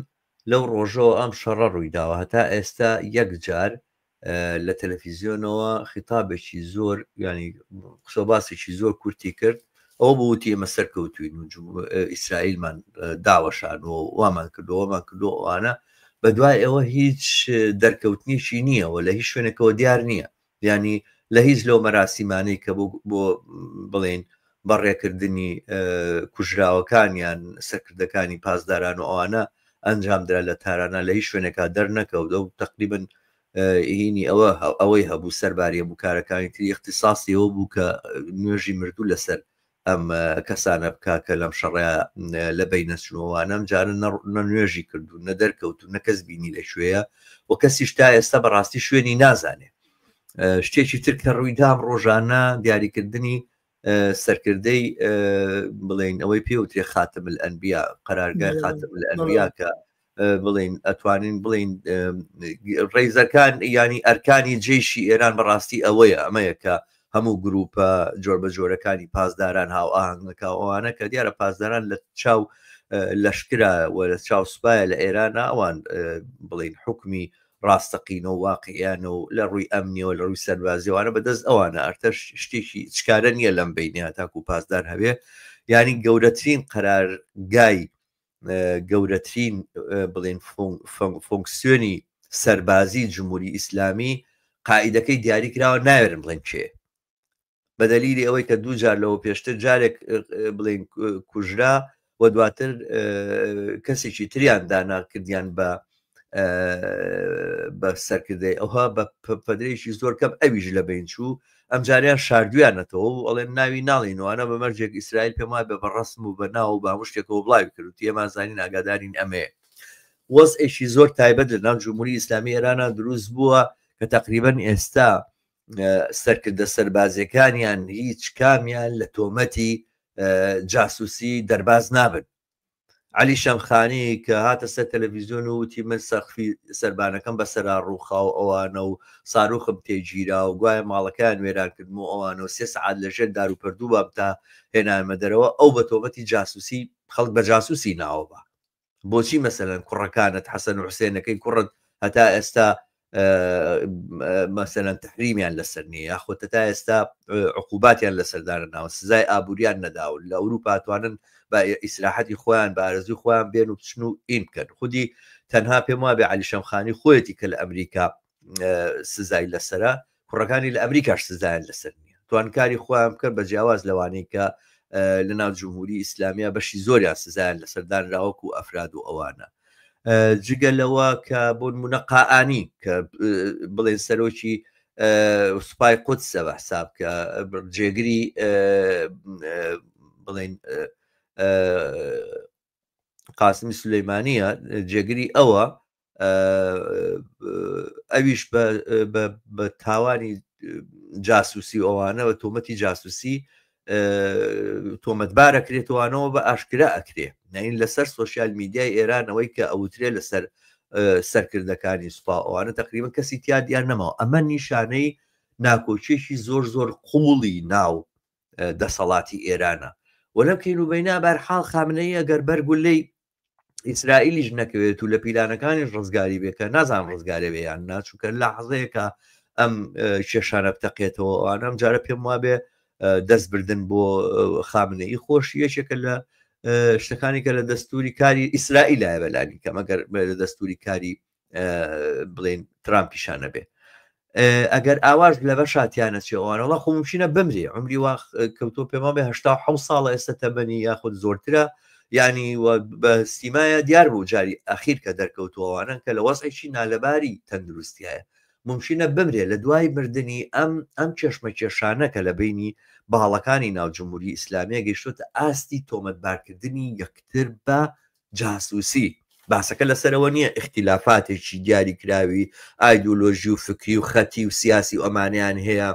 لەو ڕۆژەوە ئەم شەڕە ڕووی داوە هەتا ئێستا یەک جار لە تەلەڤیزیۆنەوە خیتابێکی زۆر ینی قسە باسێکی زۆر کورتی کرد ئەوە بوتی ئێمە سەرکەوتوین و ئیسرائیلمان داوەشان و وامان کردووەمان کردو ئەوانە بە دوای ئەوە هیچ دەرکەوتنیشی نییەوە لە هیچ شوێنێکەوە دیار نییە ینی لە هیچ لەو مەراسیمانەی کە بۆ بڵێن بەڕێکردنی کوژراوەکانیان سەرکردەکانی پاسداران و ئەوانە ئەنجامدرا لە تارانە لە هیچ شوێنێکا دەرنەکەوت و تقریبن هینی ئەوەی هەبوو سەرباریە بووکارەکانی تری اختصاصی ئەوە بوو کە نوێژی مردوو لەسەر ئەم کەسانە بکا کە لەم شەڕێ لە بینەچووانەم جارە نە نوێژی کردو نە دەرکەوت و نەکەس بینی لە شوێیە و کەسیش تا ئێستا بەڕاستی شوێنی نازانێ شتێکی تر کە ڕوویدام ڕۆژانە دیاریکردنی سەرکردەی بڵێن ئەوەی پێوترێ خاتم الئەنبیا قەرارگای خاتم الئەنبیا کە بڵێن ئەتوانین بڵێن ڕێزەکان ینی ئەرکانی جێشی ئێران بەڕاستی ئەوەیە ئەمەیە کە هەموو گروپە جۆر بە جۆرەکانی پاسداران هاو ئاهنگەکە ئەوانە کە دیارە پاسداران لە چاو لەشکرا و لە چاو سوپایە لە ئێرانە ئەوان بڵێن حکمی ڕاستەقینە و واقعیانە و لە ڕووی ئەمنیەوە لە ڕووی سەربازیوانە بەدەست ئەوانە ئەرتەش شتێکی چکارە نییە لەم بینی تاکو و پاسدار هەبێ ینی گەورەترین قەرارگای گەورەترین بڵێن فۆنکسیۆنی سەربازی جمهوری ئیسلامی قائیدەکەی دیاری کراوە ناوێرن بڵێن کێ بەدەلیلی ئەوەی کە دوو جار لەوە پێشتر جارێک بڵێن کوژرا و دواتر کەسێکی تریان داناکردیان بە سەرکردەی ئەوها بە پەدرێکی زۆر کەم ئەویش لە بین چوو ئەم جاریان شاردویانەتەوە و ئەڵێن ناوی ناڵینوانە بە مەرجێک ئیسرائیل پێم وایە بە بەڕەسم و بە ناو و بامشتێکەوە بڵاوی کرد و ئێمازانین ئاگادارین ئەمێ وەزئێکی زۆر تایبەت لە ناو جمهوری ئیسلامی ئێرانە دروست بووە کە تقریبەن ئێستا سەرکردە سەربازیەکانیان هیچ کامیان لە تۆمەتی جاسووسی دەرباز نابن. علی شەمخانی کە هاتە سەر تەلەڤیزیۆن و وتی من سەخفی سەربانەکەم بەسەرا ڕووخاو ئەوانە و ساروخم تێگیرا و گوایە ماڵەکان وێران کردم و ئەوانە و 3 سعات لەژێر دار و پەردوو بام تا هێنانمە دەرەوە ئەو بە تۆمەتی جاسووسی خەڵک بە جاسووسی ناوەبە بۆچی مەسەلەن کوڕەکانت حەسەن و حوسێنەکەی کوڕت هەتا ئێستا مەسەلەن تحریمیان لەسەر نییە یاخۆتە تا ئێستا عقوباتیان لەسەردانە ناوە سزای ئابوووریان نەداون لە ئەوروپا توانن بە ئیسراحەتی خۆیان بە ئارەزوی خۆیان بێن و بچن و ئین بکەن خودی تەنها پێم وابێ علی شەمخانی خۆیەتی کە لە ئەمریکا سزای لەسەرە کوڕەکانی لە ئەمریکاش سزایان لەسەر نییە توانکاری خۆیان بکەن بە جیاواز لەوانەی کە لە ناو جمهوری ئیسلامیە بەشی زۆریان سزایان لەسەردانراوەکو و ئەفراد و ئەوانە جگەلەوە کە بۆ نمونە قائانی کە بڵێن سەرۆکی سوپای قودسە بە حساب کە جێگری بڵێن قاسمی سولەیمانیە جێگری ئەوە ئەویش بە تاوانی جاسووسی ئەوانە بە تۆمەتی جاسووسی تۆمەتبارەکرێتوانەوە بە ئاشکرا ئەکرێ نین لەسەر سوۆسیال میدیای ئێرانەوەی کە ئەوترێ لەسەر سەرکردەکانی سوپا ئەوانە تقریبا کەسی تیا دیار نەماوە ئەمە نیشانەی ناکۆچێکی زۆر زۆر قوڵی ناو دەسەڵاتی ئێرانە وەلەم کەین و بەینا بەرحاڵ خامنەی ئەگەر بەرگولەی ئیسرائیلیش نەکەوێت و لە پیلانەکانیش ڕزگاری بێکە نازان ڕزگارێ بێیان ناچووکە لە حەزەیەکە ئەم کێشانە بتەقێتەوە ئەوانەم جارە پێم وابێ دەست بردن بۆ خامنەی خۆش یەکێکە لە شتەکانی کە لە دەستوری کاری ئیسرائیلایە بەلانی کە مەگەر لە دەستوری کاری بڵێن ترامپیشانە بێ ئەگەر ئاواش لە بە شاتیانە چێوانەوە خۆمشینە بمرێ عمری وا کەوتۆ پێما بێ 1970 ساڵە ئێستا تەمەنی یاخود زۆرترە ینی بە سیمایە دیار بوو جاری ئەخیر کە دەرکەوتووەوانە کە لە وەزعێکی نالەباری تەندروستیایە ممکنە بمرێ لە دوای مردنی ئەم چێشمە کێشانە کە لە بینی باڵەکانی ناو جمهوری ئیسلامیە گەیشتوتە ئاستی تۆمەتبارکردنی یەکتر بە جاسووسی باسەکە لەسەرەوە نییە اختیلافاتێکی دیاری کراوی ئایدۆلۆژی و فکری و خەتی و سیاسی و ئەمانیان هەیە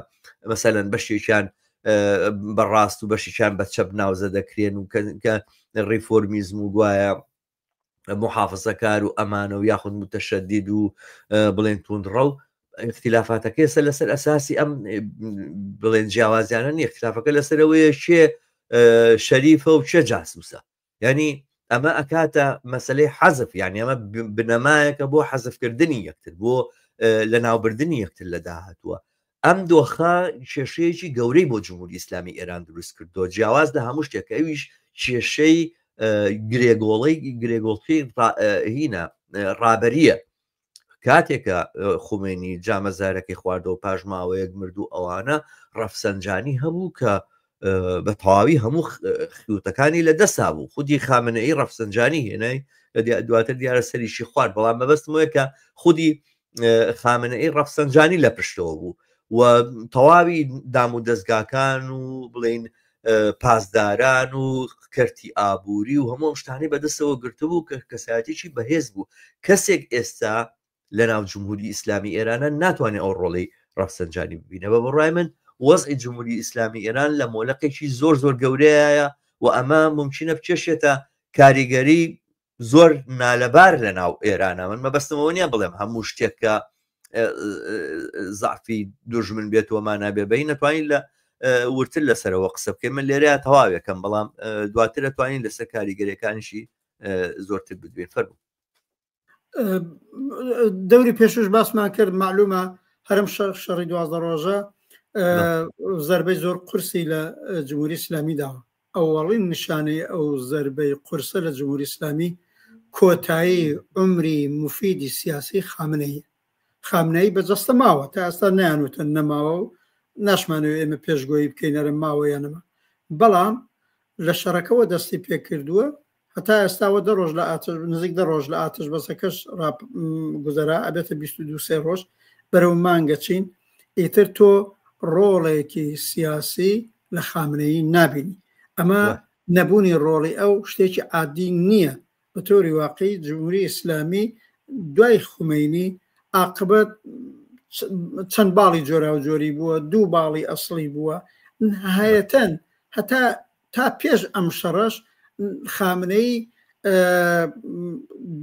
مەسەلەن بەشێکیان بەڕاست و بەشیان بە چەپ ناوزە دەکرێن و کە ڕیفۆرمیزم و گوایە محافظەکار و ئەمانە و یاخود متەشەدید و بڵێن توندڕە و اختلافاتەکەسە لەسەر ئەساسی ئەم بڵێن جیاوازیانە نیە اختلافەکە لەسەرەوەیە چێ شەریفە و چێ جاسووسە ینی ئەمە ئەکاتە مەسلەی حەزف یعنی ئەمە بنەمایەکە بۆ حەزفکردنی یەکتر بۆ لە ناوبردننی یەکتر لە داهاتووە ئەم دۆخە کێشەیەکی گەورەی بۆ جمهوری ئیسلامی ئێران دروست کردو جیاواز لە هەموو شتێک ئەویش کێشەی گرێگۆڵی هینە ڕابەریە کاتێکە خومێنی جامەزارەکەی خواردەوە پاژماوەیەک مردو ئەوانە ڕەفسەنجانی هەبوو کە بە تەواوی هەموو خیوتەکانی لە دەسا بوو خودی خامنەی ڕەفسەنجانی هێنای دواتر دیارە سەریشی خوارد بەڵام مەبەستمەوەی کە خودی خامنەی ڕەفسەنجانی لە پشتەوە بوو و تەواوی دام و دەستگاکان و بڵین پاسداران و کەرتی ئابووری و هەموو شتانی بەدەستەوە گرتبوو کە کەسایەتێکی بەهێز بوو کەسێک ئێستا لە ناو جمهوری ئیسلامی ئێرانە ناتوانێت ئەو ڕۆڵەی ڕەفسەنجانی ببینە بە بەڕای من وەزعی جمهوری ئیسلامی ئێران لە مۆلەقێکی زۆر زۆر گەورەیە و ئەمە ممکنە بچێشێتە کاریگەری زۆر نالەبار لە ناو ئێرانە من مەبەستمەوە نیە بڵێم هەموو شتێکە زعفی دوژمن بێتەوەمان نابێ بەی نەتوانین لە ورتر لەسەرەوە قسە بکەین من لێرەیە تەواوێکم بەڵام دواتر دەتوانین لەسەر کاریگەریەکانیشی زۆرتر بدوێن فەرموو دەوری پێشوش باسمان کرد معلومە هەرم شەڕی 12 ڕۆژە زەربەی زۆر قورسی لە جمهوری ئیسلامی داوە ئەوەڵین نیشانەی ئەو زەربەی قورسە لە جمهوری ئیسلامی کۆتایی عمری مفیدی سیاسی خامنەی بەجەستە ماوە تا ئێستا نیانوتن نەماوە و ناشمانەوە ئێمە پێشگۆیی بکەینەرە ماوە یانەما، بەڵام لە شەڕەکەەوە دەستی پێکردووە هەتا ئێستاوە دە ڕۆژ لە ئاتش نزیک دە ڕۆژ لە ئاتش بەسەکەش گوزەرا ئەبێتە 22 ڕۆژ بەرەو مانگە چین ئیتر تۆ ڕۆڵێکی سیاسی لە خامنەی نابینی. ئەمە نەبوونی ڕۆڵی ئەو شتێکی عادی نییە. بە تۆری واقعی جمهوری ئیسلامی دوای خومینی عاقبەت چەند باڵی جۆرا و جۆری بووە، 2 باڵی ئەسڵی بووە نهایەتەن هەتا تا پێش ئەم شەڕەش خامنەی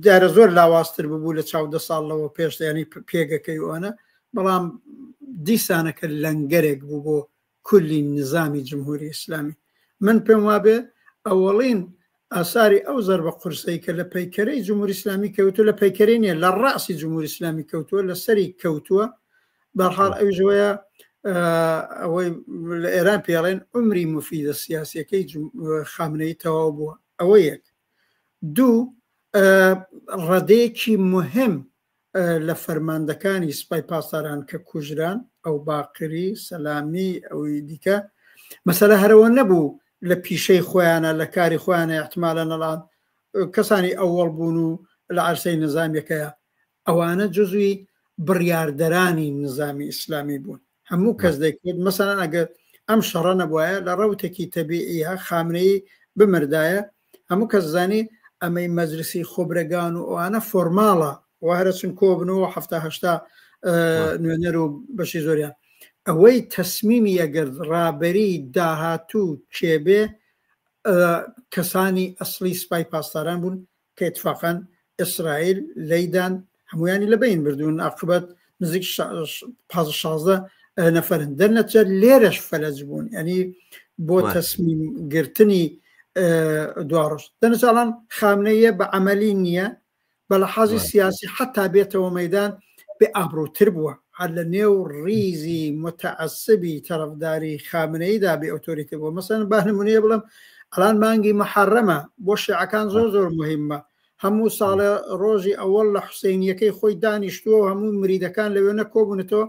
دیارە زۆر لاوااستر ببوو لە 14 ساڵەوە پێش ینی پێگەکەی وانە، بەڵام دیسانەکە لەنگەرێک بوو بۆ کولی نظامی جمهوری ئیسلامی. من پێم وابێ ئەوەڵین ئاساری ئەو زەربە قورسەی کە لە پەیکەرەی جمهوری ئیسلامی کەوتووە لە پەیکەرەی نیە لە ڕاسی جمهوری ئیسلامی کەوتووە لە سەری کەوتووە. بەحاڵ ئەوی ژوەیە ئەوەی لە ئێران پێڵێن عمری مفیدە سیاسیەکەی خامنەی تەواو بووە. ئەوە یەک. 2 ڕەدەیەکی مهم لە فەرماندەکانی سوپای پاسداران کە کوژران ئەو باقری سەلامی ئەوی دیکە مەسەلە هەرەوە نەبوو لە پیشەی خۆیانە لە کاری خۆیانە احتمالە نەڵان کەسانی ئەوەڵ بوون و لە عەرسەی نظامیەکەیە ئەوانە جزوی بڕیاردەرانی نظامی ئیسلامی بوون. هەموو کەس دەیکرد مەسەلەن ئەگەر ئەم شەڕە نەبووایە لە ڕەوتێکی تەبیعیە خامنەی بمردایە هەموو کەس زانی ئەمەی مەجلیسی خۆبرەگان و ئەوانە فۆرماڵە وارە چون کۆبنەوە 70 نوێنەر و بەشی زۆریان ئەوەی تەسمیمی ئەگەر ڕابەری داهاتوو کێبێ کەسانی ئەسلی سوپای پاسداران بوون کە اتفاقاً ئیسرائیل لەیدان هەمویانی لەبین بردوون عاقبەت نزیک 16 نەفەرن دەرنەچە لێرەش فەلەج بوون ینی بۆ تەسمیم گرتنی دوڕۆژ دەنەچڵان خامنەیە بە عملی نییە بە لە حەزی سیاسی حتا بێتەوە مەدان بێ ئابروتر بووە هەر لە نێو ڕیزی متعسبی تەرەفداری خامنەیدا بێ ئۆتۆریتی بووە. مەسەن با نمونەیە بڵم ئەلان مانگی مەحەرەمە بۆ شیعەکان زۆر مهمە. هەموو ساڵە ڕۆژی ئەوەڵ لە حوسێنیەکەی خۆی دانیشتووە و هەموو مریدەکان لەوێنە کۆبوونەوە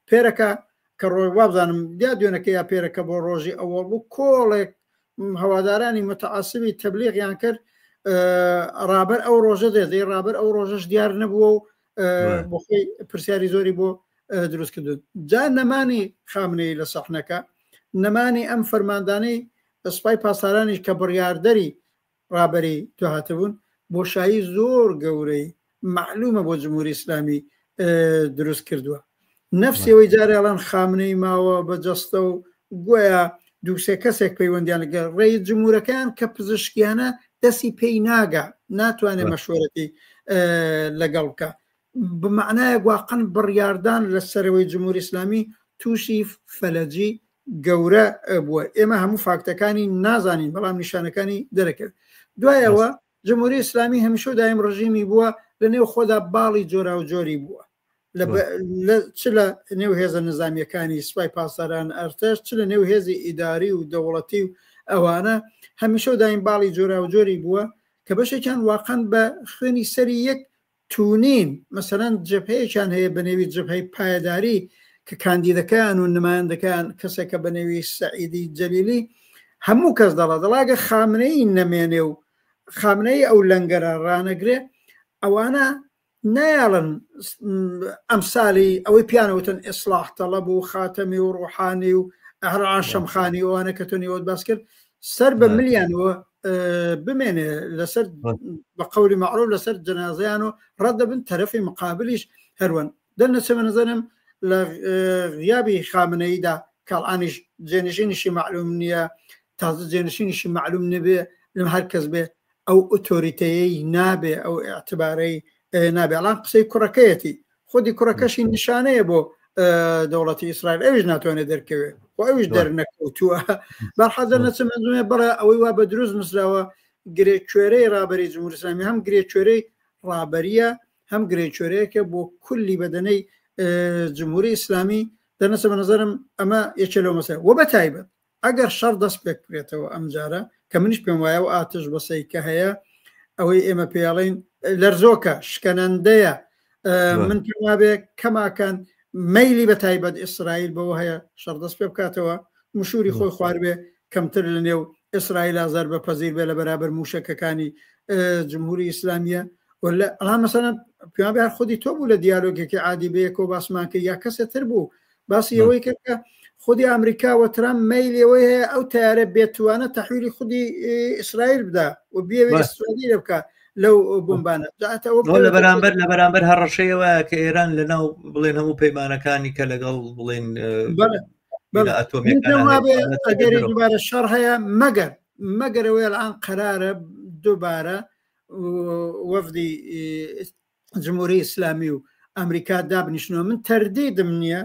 پێرەکە کە ڕۆی وابزانم دیا دوێنەکە یا پێرەکە بۆ ڕۆژی ئەوەڵ بوو کۆڵێک هەوادارانی متعسبی تەبلیغیان کرد ڕابەر ئەو ڕۆژە دێ ڕابەر ئەو ڕۆژەش دیار نەبووە و بۆ خۆی پرسیاری زۆری بۆ دروست کردو. جا نەمانی خامنەی لە سەحنەکە نەمانی ئەم فەرماندانەی سوپای پاسدارانی کە بڕیاردەری ڕابەری دوهاتبوون بۆشایی زۆر گەورەی معلومە بۆ جمهوری ئیسلامی دروست کردووە. نەفسیەوەی جارێڵان خامنەی ماوە بەجەستە و گویا دووسێ کەسێک پەیوەندیان لەگەڵ ڕێی جمهورەکان کە پزیشکیانە دەستی پێی ناگا ناتوانێت مەشورەتی لەگەڵ بکە بمعنایە گواقن بڕیاردان لە سەرەوەی جمهوری ئیسلامی تووشی فەلەجی گەورە بووە. ئێمە هەموو فاکتەکانی نازانین بەڵام نیشانەکانی دەرەکرد. دوایەوە جمهوری ئیسلامی هەمیشە دایم ڕژیمی بووە لە نێو خۆدا باڵی جۆرا و جۆری بووە چ لە نێو هێزە نظامیەکانی سوپای پاسداران ئەرتەش چ لە نێو هێزی ئیداری و دەوڵەتی و ئەوانە هەمیشە دایم باڵی جۆرا و جۆری بووە کە بەشێکیان واقعن بە خوێنی سەری یەک تونین مەسەرەن جەبهەیەکیان هەیە بە نێوی جەبهەی پایەداری کە کاندیدەکان و نمایندەکان کەسێکە بە نێوی سەعیدی جەلیلی هەموو کەس دەڵاگە خامنەی نەمێنێ و خامنەی ئەو لەنگەرە ڕانەگرێ ئەوانە نایڵن ئەمسالی ئەوەی پیانەوتن ئیسلاح تەڵەب و خاتەمی و ڕوحانی و ئەهران شەمخانی ئەوانە کە تۆنیوەت باس کرد سەر بە ملیانەوە بمێنێ لەسەر بە قەولی معروف لەسەر جەنازەیان و ڕەت دەبن تەرەفی مقابلیش هەروەن دەرنەچە بە نەزەرم لە غیابی خامنەیدا کاڵعانیش جێنشینیشی معلوم نییە تازە جێنشینیشی معلوم نەبێ لەم هەر کەس بێ ئەو ئۆتۆریتەیەی نابێ ئەو ئاعتبارەی نابێ ئەڵان قسەی کوڕەکەیەتی خودی کوڕەکەشی نیشانەیە بۆ دەوڵەتی ئیسرائیل ئەویش ناتوانێت دەرکەوێت و ئەویش دەرنەکەوتووە بەڵحەزە نەچە منزومێ بڵێ ئەوەی وا بە دروست نووسراوە گرێکوێرەی ڕابەری جمهوری ئیسلامی هەم گرێکوێرەی ڕابەریە هەم گرێکوێرەیەکە بۆ کولی بەدەنەی جمهوری ئیسلامی دەنەچە بە نەزەرم ئەمە یەکێ لەو مەسەلە و بەتایبەت ئەگەر شەڕ دەست پێک بکرێتەوە ئەم جارە کە منیش پێم وایە و ئاتش بەسەی کە هەیە ئەوەی ئێمە پێڵین لەرزۆکە شکەنەندەیە من پێم وابێ کەماکەن مەیلی بە تایبەت ئیسرائیل بەوە هەیە شەڕ دەست پێ بکاتەوە مشوری خۆی خواردبێ کەمتر لە نێو ئیسرائیل ئازار بە پەزیر بێ لە بەرابەر موشەکەەکانی جمهوری ئیسلامیە ئەڵام مەسەنە پێیان خودی تۆ بوو لە دیالۆگێکی عادی بەیەکەوە باسمان کرد یا کەسێتر بوو باسی ئەوەی کردکە خودی ئەمریکا و ترام مەیلەوەی هەیە ئەو تیارە بێتوانە تەحویلی خودی ئیسرائیل بدا و بێوێ ئیسرائیل لە بکە لەو بمبانە لە بەرامبەر هەڕەشەیەوە کە ئێران لەناو بڵێن هەموو پەیمانەکانی کە لەگەڵ بڵێن ئەگەری دووبارە شەڕ هەیە مەگەرەوەی الان قەرارە دووبارە وەفدی جمهوری ئیسلامی و ئەمریکا دابنیشنەوە من تەردیدم نییە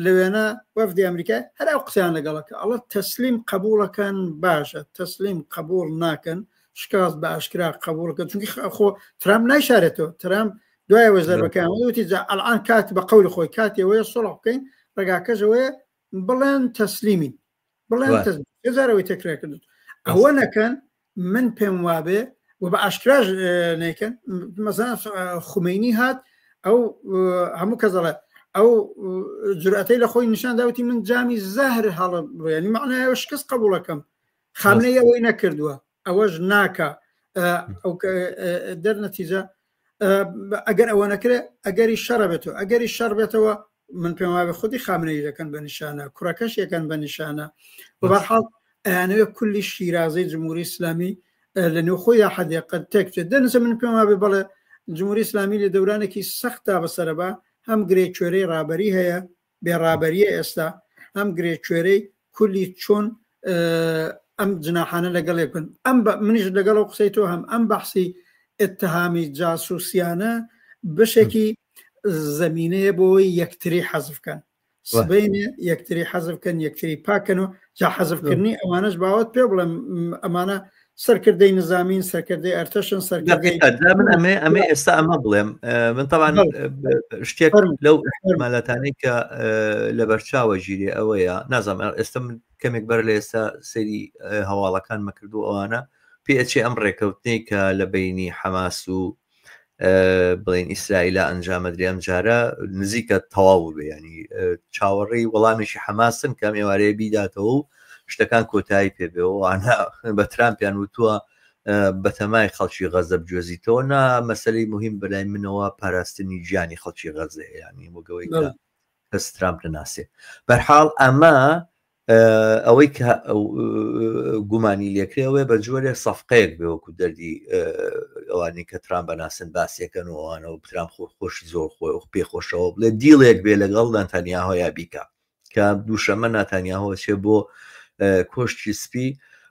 لەوێنە وەفدی ئەمریکا هەر ئەو قسەیان لەگەڵەکە ئەڵە تەسلیم قبولەکان باشە تەسلیم قبول ناکەن شکاست بە ئاشکرا قبولەکە چونکی خۆ ترام نایشارێتەوە ترام دوای وەزەربەکان وتی ئەلان کات بە قەولی خۆی کاتێەوەی سڵح بکەین ڕێگاکەشەوەی بڵێن تەسلیمین بڵێن هزارەوەی تەکرار کرد ئەوە نەکەن من پێم وابێ و بە ئاشکراژ نەکەن مەزان خومینی هات ئەو هەموو کەزەڵێ ئەو جورئەتەی لە خۆی نیشان داوتی من جامی زەهر هەڵە ڕێنی معنایەوە شکست قبولەکەم خامنەی ئەوەی نەکردووە ئەوەش ناکە ئەو دەرنەتیجە ئەگەر ئەوە نەکرێ ئەگەری شەڕە بێتەوە ئەگەری شەڕ بێتەوە من پێم وابێ خودی خامنەی دەکەن بە نیشانە کوڕەکەش یەکەن بە نیشانە بەڕحاڵ ئەیانەوێ کولی شیرازەی جمهوری ئیسلامی لە نێو خۆی حەدیقەت تێکچێت دەنسە من پێم وابێ بەڵێ جمهوری ئیسلامی لە دەورانێکی سەختا بەسەرەبا هەم گرێکوێرەی ڕابەری هەیە بێڕابەریە ئێستا هەم گرێکوێرەی کولی چۆن ئەم جناحانە لەگەڵێ بکەن ئەم منیش لەگەڵ و قسەی تۆ هەم ئەم بەحسی ئتهامی جاسوسیانە بشێکی زمینەیە بۆی یەکتری حەزفکەن سبینێ یەکتری حەزفکەن یەکتری پاکەن و جا حەزفکردنی ئەوانش باوت پێ بڵێم ئەمانە سەرکردەی نظامین سەرکردەی ئەرتەشن سەرکردەی من ئەمێ ئێستا ئەمە بڵێم من طبعا شتێک لەو مالەتانەی کە لە بەرچاوە ژیری ئەوەیە نازانم ئێستا من کەمێک بەر لە ئێستا سەیری هەواڵەکان مەکردو ئەوانە پێچێ ئەم ڕێکەوتنی کە لە بینی حەماس و بڵێن ئیسرائیلە ئەنجامەدرێ ئەم جارە نزیکە تەواو بێ ینی چاوەڕێی وەڵامێکی حەماسن کەم ئێوارەیە بیداتەوە و شتەکان کۆتایی پێبێەوە وانە بە ترامپیان وتووە بەتەمای خەڵکی غەزە بجۆزیتەوە نا مەسلەی مهم بەلای منەوە پاراستنی گیانی خەڵکی غەزە ینی وەگەوەی کەس ترامپ نەناسێ بەرحاڵ ئەمە ئەوەی کە گومانی لێکرێەوە بە جۆرێ سەفقەیەک بێوەکو دەردی ئەوانی کە ترامپ بەناسن باسیەکەنەوەوانە و ترامپ خۆشی زۆر خۆی پێخۆشەوە بڵێ دیڵێک بێ لەگەڵ نەتانیاهۆیا بیکە کە دووشەمە ناتانیاهۆ چێ بۆ کۆشتی سپی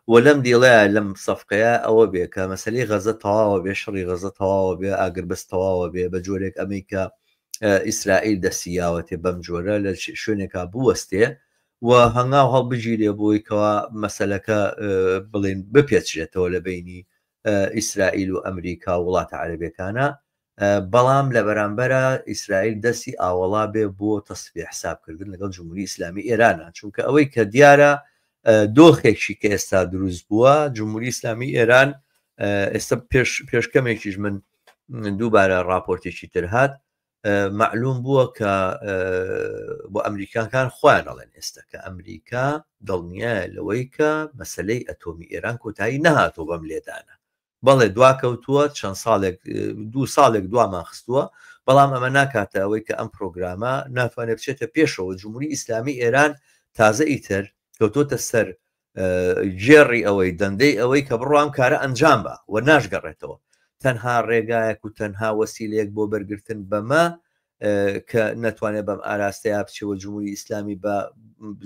و لەم دیڵەیە لەم سەفقەیە ئەوە بێ کە مەسەلەی غەزە تەواوە بێ شەڕی غەزە تەواوە بێ ئاگربەست تەواوە بێ بە جۆرێک ئەمریکا ئیسرائیل دەسییاوەتێ بەم جۆرە لە شوێنێکا بوەستێ و هەنگاو هەڵبژیرێ بۆیکەوە مەسەلەکە بڵێن بپێچرێتەوە لە بینی ئیسرائیل و ئەمریکا و وڵاتە عەرەبیەکانە بەڵام لە بەرامبەرە ئیسرائیل دەستی ئاوەڵا بێ بۆ تەسبیح حسابکردن لەگەڵ جمهوری ئیسلامی ئێرانە چونکە ئەوەی کە دیارە دۆخێکی کە ئێستا دروست بووە جمهوری ئیسلامی ئێران ئێستا پێشکەمێکیش من دووبارە راپۆرتێکی تر هات معلوم بووە کە بۆ ئەمریکاکان خۆیان ئەڵێن ئێستا کە ئەمریکا دڵنیایە لەوەی کە مەسلەی ئەتۆمی ئێران کۆتایی نەهاتۆ بەم لێدانە بەڵێ دواکەوتووە چەند ساڵێک 2 ساڵێک دوامان خستووە بەڵام ئەمە ناکاتە ئەوەی کە ئەم پرۆگرامە ناتوانێت بچێتە پێشەوە جمهوری ئیسلامی ئێران تازە ئیتر کەوتۆتە سەر جێڕی ئەوەی دەندەی ئەوەی کە بڕوام کارە ئەنجام بە و ناشگەڕێتەوە تەنها ڕێگایەک و تەنها وەسیلەیەک بۆ بەرگرتن بەمە کە نەتوانێت بەم ئاراستەیە بچەوە جمهوری ئیسلامی بە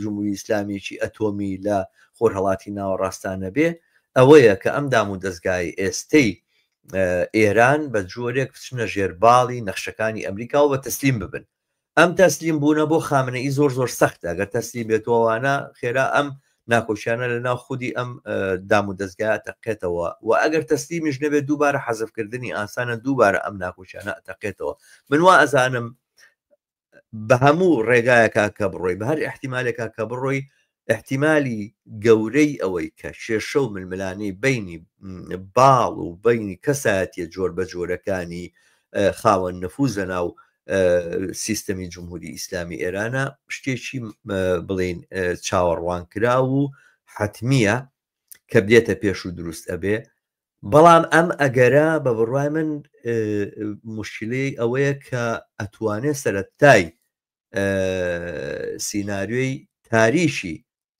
جمهوری ئیسلامیکی ئەتۆمی لە خۆرهەڵاتی ناوەڕاستانە بێ ئەوەیە کە ئەم دام و دەستگای ئێستەی ئێران بە جۆرێک بچنە ژێرباڵی نەخشەکانی ئەمریکا و بە تەسلیم ببن ئەم تەسلیم بوونە بۆ خامنەئی زۆر زۆر سەختە ئەگەر تەسلیم بێتەوەوانە خێرا ئەم ناکۆشیانە لە ناو خودی ئەم دام و دەستگایە تەقێتەوە و ئەگەر تەسلیمیش نەبێت دووبارە حەزفکردنی ئاسانە دووبارە ئەم ناکۆشیانە تەقێتەوە من وا ئەزانم بە هەموو ڕێگایەکە کە بڕۆی بە هەر احتیمالێکە کە بڕۆی احتیمالی گەورەی ئەوەی کە شێشە و ململانەی بینی باڵ و بینی کەسایەتیە جۆر بە جۆرەکانی خاوەن نەفوزە ناو سیستەمی جمهوری ئیسلامی ئێرانە شتێکی بڵین چاوەڕوان کرا و حتمیە کە بدێتە پێش و دروست ئەبێ. بەڵام ئەم ئەگەرە بە بڕوای من مشکلەی ئەوەیە کە ئەتوانێت سەرەتای سیناریۆی تاریشی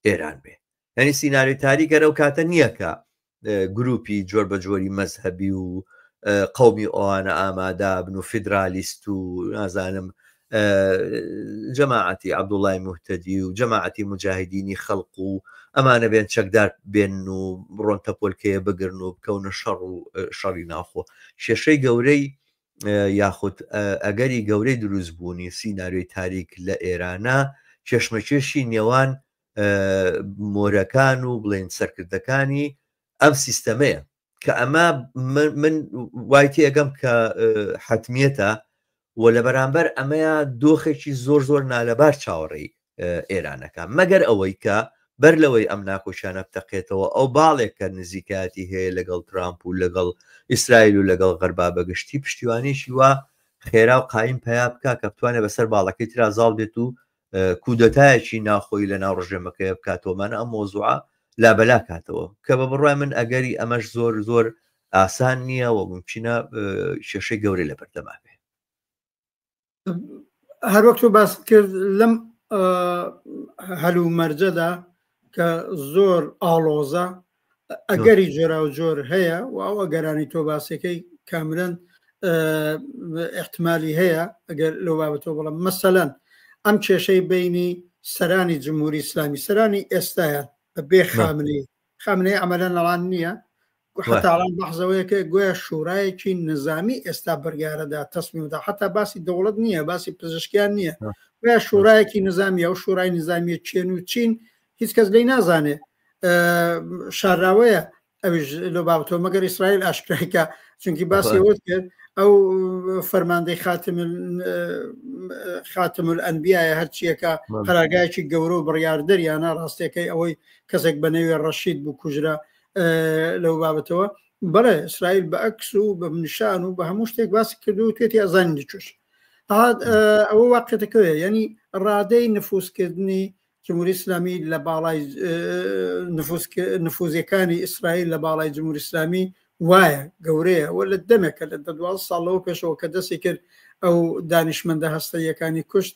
ئێران بێ. هەنی سیناریۆی تاریک گەرە و کاتە نییە کە گروپی جۆر بە جۆری مەزهەبی و قەومی ئەوانە ئامادە بن و فیدرالیست و نازانم جەماعەتی عەبدوڵای موهتەدی و جەماعەتی مجاهیدینی خەڵق و ئەمانە بێن چەکدار بێن و بڕۆن تەپۆلکەیە بگرن و بکەونە شەڕ و شەڕی ناخۆ. شێشەی گەورەی یاخود ئەگەری گەورەی دروست بوونی سیناریۆی تاریک لە ئێرانە کێشمەکێشی نێوان مۆرەکان و بڵێن سەرکردەکانی ئەم سیستەمەیە کە ئەمە من وای تێگەم کە حتمیەتە و لە بەرامبەر ئەمەیە دۆخێکی زۆر زۆر نالەبار چاوەڕێی ئێرانەکە مەگەر ئەوەی کە بەر لەوەی ئەم ناکۆشانە بتەقێتەوە ئەو باڵێک کە نزیکاتی هەیە لەگەڵ ترامپ و لەگەڵ ئیسرائیل و لەگەڵ غەربا بەگشتی پشتیوانیشی وە خێرا و قایم پیا بکە کە بتوانێت بەسەر باڵەکەی ترازاڵ بێت و کودەتایەکی ناخۆی لە ناو ڕژێمەکەی بکاتەوەمانە ئەم مۆزوعە لابەلا کاتەوە کە بە بڕای من ئەگەری ئەمەش زۆر زۆر ئاسان نییە و ممکنە شێشەی گەورەی لە بەردەما بێ. هەر وەک تۆ باس کرد لەم هەلوو مەرجەدا کە زۆر ئاڵۆزە ئەگەری جۆرا و جۆر هەیە و ئەو ئەگەرانی تۆ باسەکەی کامرن احتمالی هەیە ئەگەر لەو بابەتەوە بڵم مەسەلەن ئەم کێشەی بینی سەرانی جمهوری ئیسلامی سەرانی ئێستایان بێ خامنەی ئەمەلەن لەوان نییە حتاڵان بەحزەوەیەکە گویا شورایەکی نظامی ئێستا بەرگارەدا تەسمیمدا حتا باسی دەوڵەت نییە باسی پزیشکیان نییە گویا شورایەکی نظامیە و شورای نظامیە چێن و چین هیچ کەس لی نازانێ شاراوەیە ئەویش لە بابەتەوە مەگەر ئیسرائیل ئاشکرایکە چونکی باسی ئەوت کرد ئەو فەرماندەی خاتم الئەنبیایە هەرچیەکە قەراغایەکی گەورە و بڕیاردەریانە ڕاستیەکەی ئەوەی کەسێک بە نەوێ ڕەشید بوو کوژرا لەو بابەتەوە بەڵێ ئیسرائیل بە ئەکس و بە نیشان و بە هەموو شتێک باسی کردو و توێتی ئەزانی چۆش ئەوە واقعەتەکەوێ یعنی ڕادەی نفوذکردنی جمهوری ئیسلامی لە باڵای نفوذیەکانی ئیسرائیل لە باڵای جمهوری ئیسلامی وایە گەورەیە وە لە دەمێکە لە 12 ساڵەوە پێشەوە کە دەستی کرد ئەو دانیشمەندە هەستەیەکانی کوشت